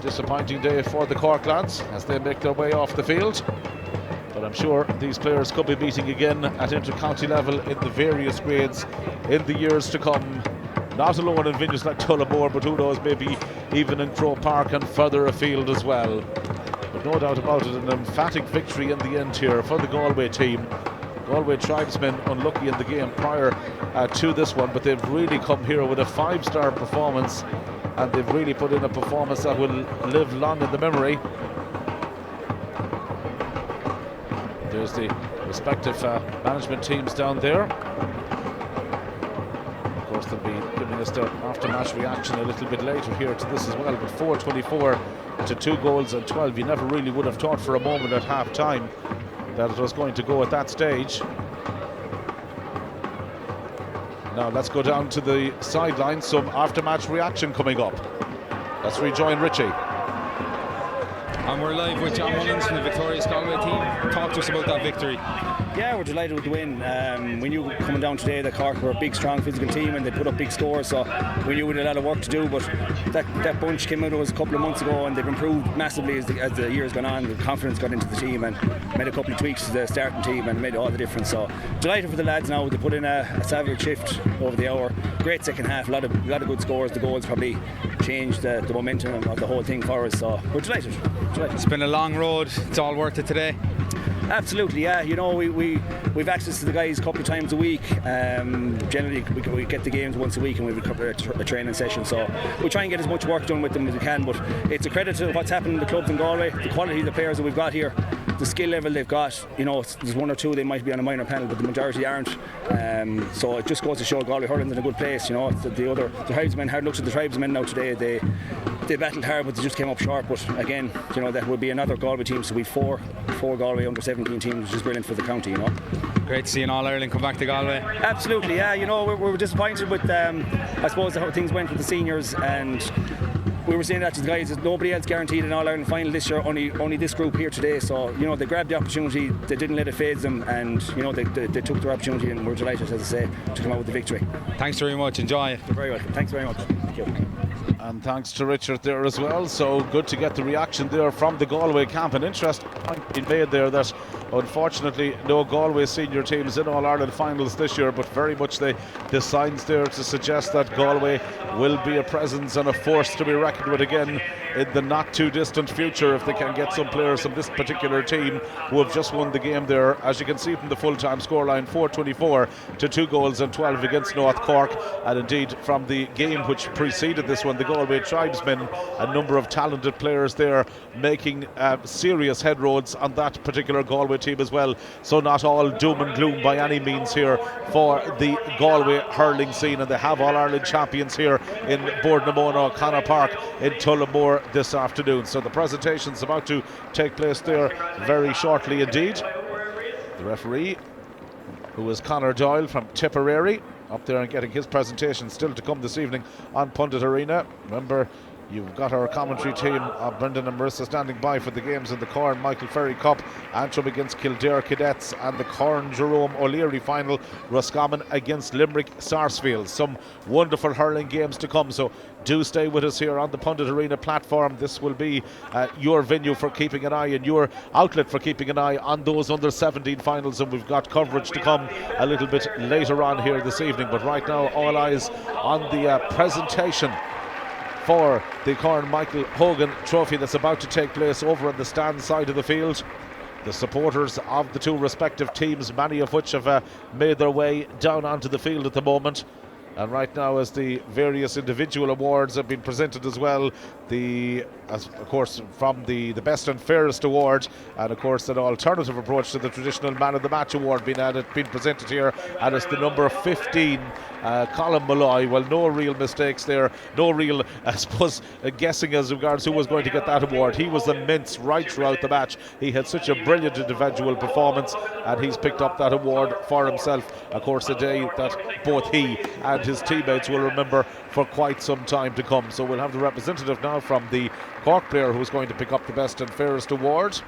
Disappointing day for the Cork lads as they make their way off the field, but I'm sure these players could be meeting again at inter-county level in the various grades in the years to come, not alone in venues like Tullamore, but who knows, maybe even in Croke Park and further afield as well. But no doubt about it, an emphatic victory in the end here for the Galway team. Galway tribesmen unlucky in the game prior to this one, but they've really come here with a 5-star performance, and they've really put in a performance that will live long in the memory. There's the respective management teams down there. Of course, they'll be giving us their after-match reaction a little bit later here to this as well, but 4:24 to 2 goals and 12. You never really would have thought for a moment at half-time that it was going to go at that stage. Now let's go down to the sideline, some after-match reaction coming up. Let's rejoin Richie. And we're live with John Mullins from the victorious Galway team. Talk to us about that victory. Yeah, we're delighted with the win. We knew coming down today that Cork were a big, strong physical team and they put up big scores, so we knew we had a lot of work to do, but that bunch came out of us a couple of months ago and they've improved massively as the years gone on. The confidence got into the team and made a couple of tweaks to the starting team and made all the difference. So delighted for the lads now. They put in a savage shift over the hour. Great second half, a lot of good scores. The goals probably changed the momentum of the whole thing for us, so we're delighted. It's been a long road. It's all worth it today. Absolutely, yeah. You know, we've access to the guys a couple of times a week. Generally, we get the games once a week and we cover a training session. So we try and get as much work done with them as we can. But it's a credit to what's happened in the clubs in Galway, the quality of the players that we've got here, the skill level they've got. You know, there's one or two they might be on a minor panel, but the majority aren't. So it just goes to show Galway hurling's in a good place. You know, the tribesmen, hard looks at the tribesmen now today. They battled hard, but they just came up short. But again, you know, that would be another Galway team. So we've four Galway under 17 teams, which is brilliant for the county. You know. Great to see an All-Ireland come back to Galway. Absolutely, yeah. You know, we were disappointed with, I suppose, how things went with the seniors, and we were saying that to the guys that nobody else guaranteed an All-Ireland final this year, only this group here today. So, you know, they grabbed the opportunity, they didn't let it phase them, and, you know, they took their opportunity, and we're delighted, as I say, to come out with the victory. Thanks very much, enjoy it. You're very welcome, thanks very much. Thank you. And thanks to Richard there as well. So good to get the reaction there from the Galway camp. An interesting point being made there that unfortunately no Galway senior teams in All-Ireland finals this year, but very much the signs there to suggest that Galway will be a presence and a force to be reckoned with again in the not too distant future if they can get some players from this particular team who have just won the game there. As you can see from the full-time scoreline, 4:24 to 2 goals and 12 against North Cork. And indeed from the game which preceded this one, the Galway tribesmen, a number of talented players there making serious headroads on that particular Galway team as well. So not all doom and gloom by any means here for the Galway hurling scene, and they have All-Ireland champions here in Boardnamona O'Connor Park in Tullamore this afternoon. So the presentation's about to take place there very shortly indeed. The referee, who is Conor Doyle from Tipperary, up there and getting his presentation still to come this evening on Pundit Arena. Remember, You've got our commentary team, Brendan and Marissa, standing by for the games in the Corn Michael Ferry Cup, Antrim against Kildare Cadets, and the Corn Jerome O'Leary final, Roscommon against Limerick Sarsfield. Some wonderful hurling games to come, so do stay with us here on the Pundit Arena platform. This will be your venue for keeping an eye, and your outlet for keeping an eye on those under 17 finals, and we've got coverage to come a little bit later on here this evening. But right now, all eyes on the presentation for the Corn Michael Hogan trophy that's about to take place over on the stand side of the field. The supporters of the two respective teams, many of which have made their way down onto the field at the moment. And right now, as the various individual awards have been presented as well, of course, from the best and fairest award, and of course an alternative approach to the traditional man of the match award being presented here, and it's the number 15, Colin Malloy. Well, no real mistakes there, no real, I suppose, guessing as regards who was going to get that award. He was immense right throughout the match. He had such a brilliant individual performance, and he's picked up that award for himself. Of course, a day that both he and his teammates will remember for quite some time to come. So we'll have the representative now from the Cork player who's going to pick up the best and fairest award.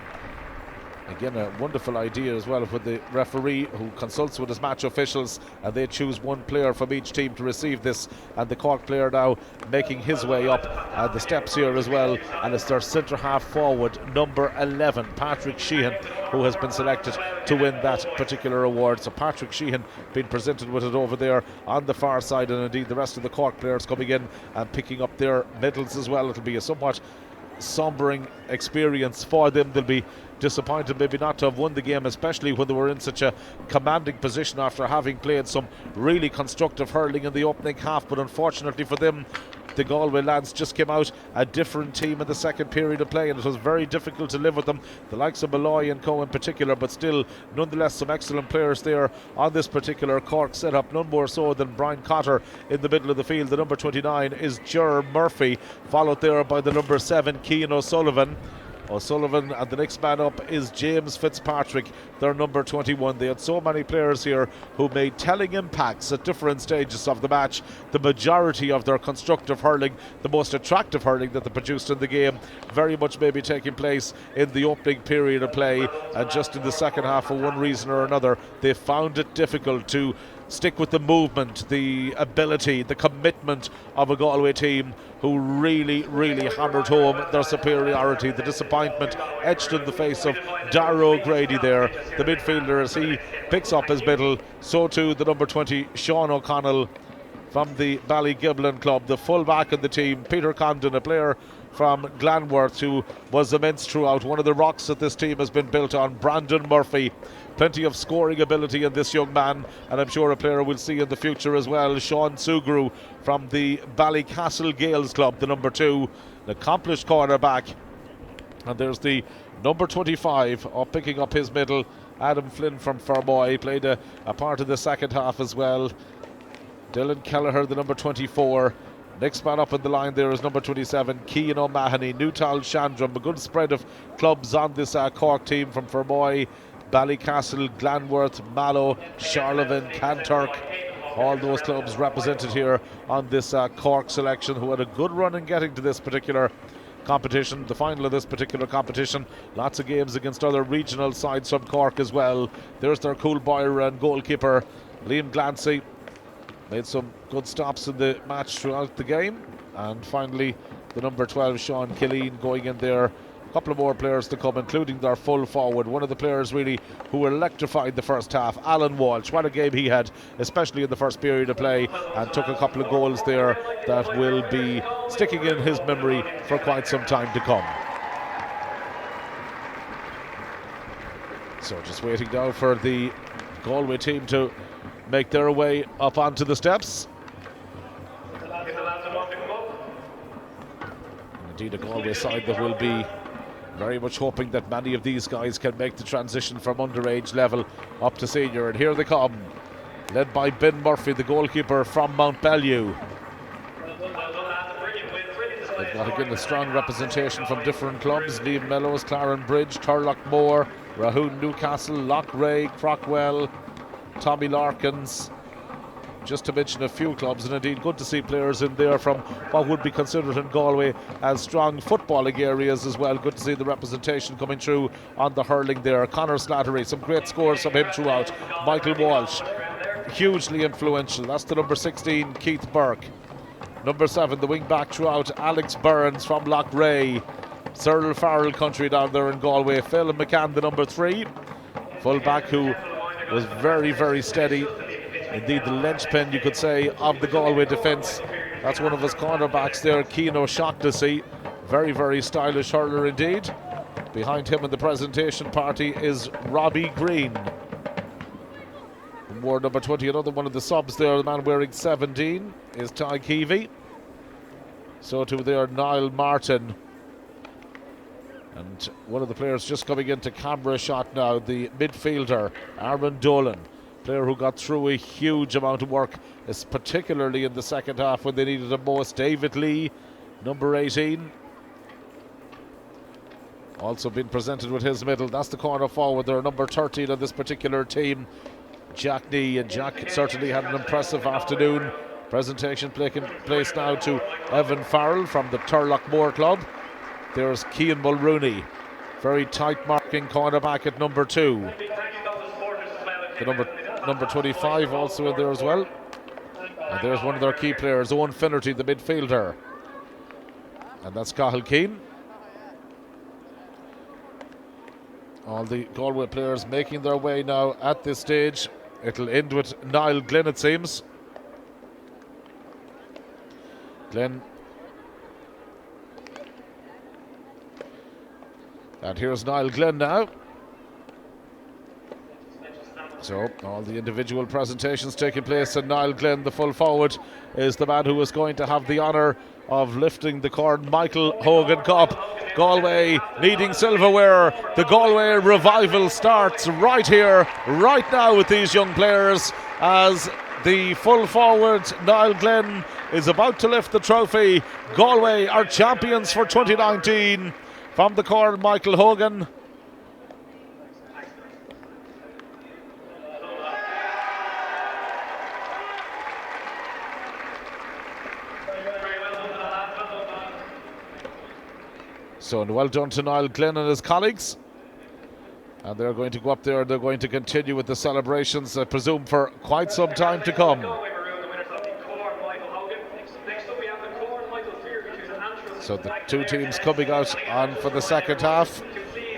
Again, a wonderful idea as well with the referee who consults with his match officials, and they choose one player from each team to receive this. And the Cork player now making his way up the steps here as well, and it's their centre half forward, number 11, Patrick Sheehan, who has been selected to win that particular award. So Patrick Sheehan being presented with it over there on the far side, and indeed the rest of the Cork players coming in and picking up their medals as well. It'll be a somewhat sombering experience for them. They'll be disappointed maybe not to have won the game, especially when they were in such a commanding position after having played some really constructive hurling in the opening half. But unfortunately for them, the Galway lads just came out a different team in the second period of play, and it was very difficult to live with them, the likes of Malloy and Co in particular. But still, nonetheless, some excellent players there on this particular Cork setup, none more so than Brian Cotter in the middle of the field. The number 29 is Ger Murphy, followed there by the number 7, Cian O'Sullivan, and the next man up is James Fitzpatrick, their number 21. They had so many players here who made telling impacts at different stages of the match. The majority of their constructive hurling, the most attractive hurling that they produced in the game, very much maybe taking place in the opening period of play, and just in the second half, for one reason or another, they found it difficult to stick with the movement, the ability, the commitment of a Galway team who really, really hammered home their superiority. The disappointment etched in the face of Darragh O'Grady there, the midfielder, as he picks up his middle. So too the number 20, Sean O'Connell from the Ballygiblin club, the full-back in the team, Peter Condon, a player from Glanworth who was immense throughout. One of the rocks that this team has been built on, Brandon Murphy. Plenty of scoring ability in this young man, and I'm sure a player we'll see in the future as well. Sean Sugru from the Ballycastle Gales club, the number 2, an accomplished cornerback. And there's the number 25 picking up his middle, Adam Flynn from Fermoy, played a part of the second half as well. Dylan Kelleher, the number 24. Next man up in the line there is number 27, Cian O'Mahony, Newtown Shandrum. A good spread of clubs on this Cork team from Fermoy, Ballycastle, Glanworth, Mallow, Charlevin, Kanturk. All those clubs represented here on this Cork selection, who had a good run in getting to this particular competition, the final of this particular competition. Lots of games against other regional sides from Cork as well. There's their cool boy and goalkeeper, Liam Glancy. Made some good stops in the match throughout the game. And finally, the number 12, Sean Killeen, going in there. A couple of more players to come, including their full forward. One of the players really who electrified the first half, Alan Walsh. What a game he had, especially in the first period of play, and took a couple of goals there that will be sticking in his memory for quite some time to come. So just waiting now for the Galway team to make their way up onto the steps. Indeed, a Galway side that will be very much hoping that many of these guys can make the transition from underage level up to senior. And here they come, led by Ben Murphy, the goalkeeper from Mount Bellew. They've got again a strong representation from different clubs: Liam Mellows, Claren Bridge, Turlock Moor, Rahoon Newcastle, Lochray, Crockwell, Tommy Larkins, just to mention a few clubs, and indeed good to see players in there from what would be considered in Galway as strong footballing areas as well. Good to see the representation coming through on the hurling there. Conor Slattery, some great scores from him throughout. Michael Walsh, hugely influential. That's the number 16, Keith Burke. Number 7, the wing back throughout, Alex Burns from Lochray. Cyril Farrell country down there in Galway. Phil McCann, the number 3, full back, who was very, very steady. Indeed, the linchpin, you could say, of the Galway defence. That's one of his cornerbacks there, Cian O'Shaughnessy. Very, very stylish hurler indeed. Behind him in the presentation party is Robbie Green. Ward number 20, another one of the subs there, the man wearing 17 is Ty Keevy. So too there, Niall Martin. And one of the players just coming into camera shot now, the midfielder, Aaron Dolan. Player who got through a huge amount of work, particularly in the second half when they needed him most. David Lee, number 18. Also been presented with his medal. That's the corner forward there, number 13 on this particular team, Jack Nee. And Jack certainly had an impressive afternoon. Presentation taking place now to Evan Farrell from the Turlock Moor Club. There's Cian Mulrooney, very tight marking cornerback at number 2. The number 25 also in there as well. And there's one of their key players, Owen Finnerty, the midfielder. And that's Cathal Keane. All the Galway players making their way now at this stage. It'll end with Niall Glynn, it seems. Glynn. And here's Niall Glynn now. So all the individual presentations taking place, and Niall Glynn, the full forward, is the man who is going to have the honour of lifting the Corn Michael Hogan Cup. Galway needing silverware. The Galway revival starts right here, right now with these young players, as the full forward Niall Glynn is about to lift the trophy. Galway are champions for 2019 from the Corn Michael Hogan. So well done to Niall Glynn and his colleagues. And they're going to go up there and they're going to continue with the celebrations, I presume, for quite some time to come. So the two teams coming out on for the second half.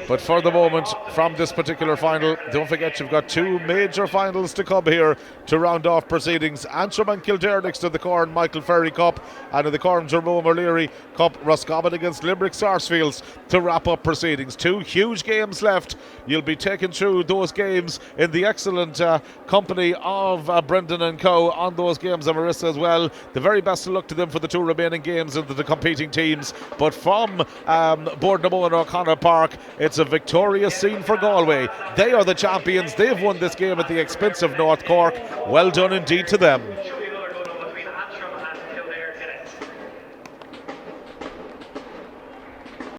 But for the moment, from this particular final, don't forget you've got two major finals to come here to round off proceedings. Antrim and Kildare next to the Corn Michael Ferry Cup, and in the Corn Jerome O'Leary Cup, Roscommon against Limerick Sarsfields to wrap up proceedings. Two huge games left. You'll be taken through those games in the excellent company of Brendan and Co. on those games, and Marissa as well. The very best of luck to them for the two remaining games into the competing teams. But from Boardnamore and O'Connor Park, it's a victorious scene for Galway. They are the champions. They've won this game at the expense of North Cork. Well done indeed to them.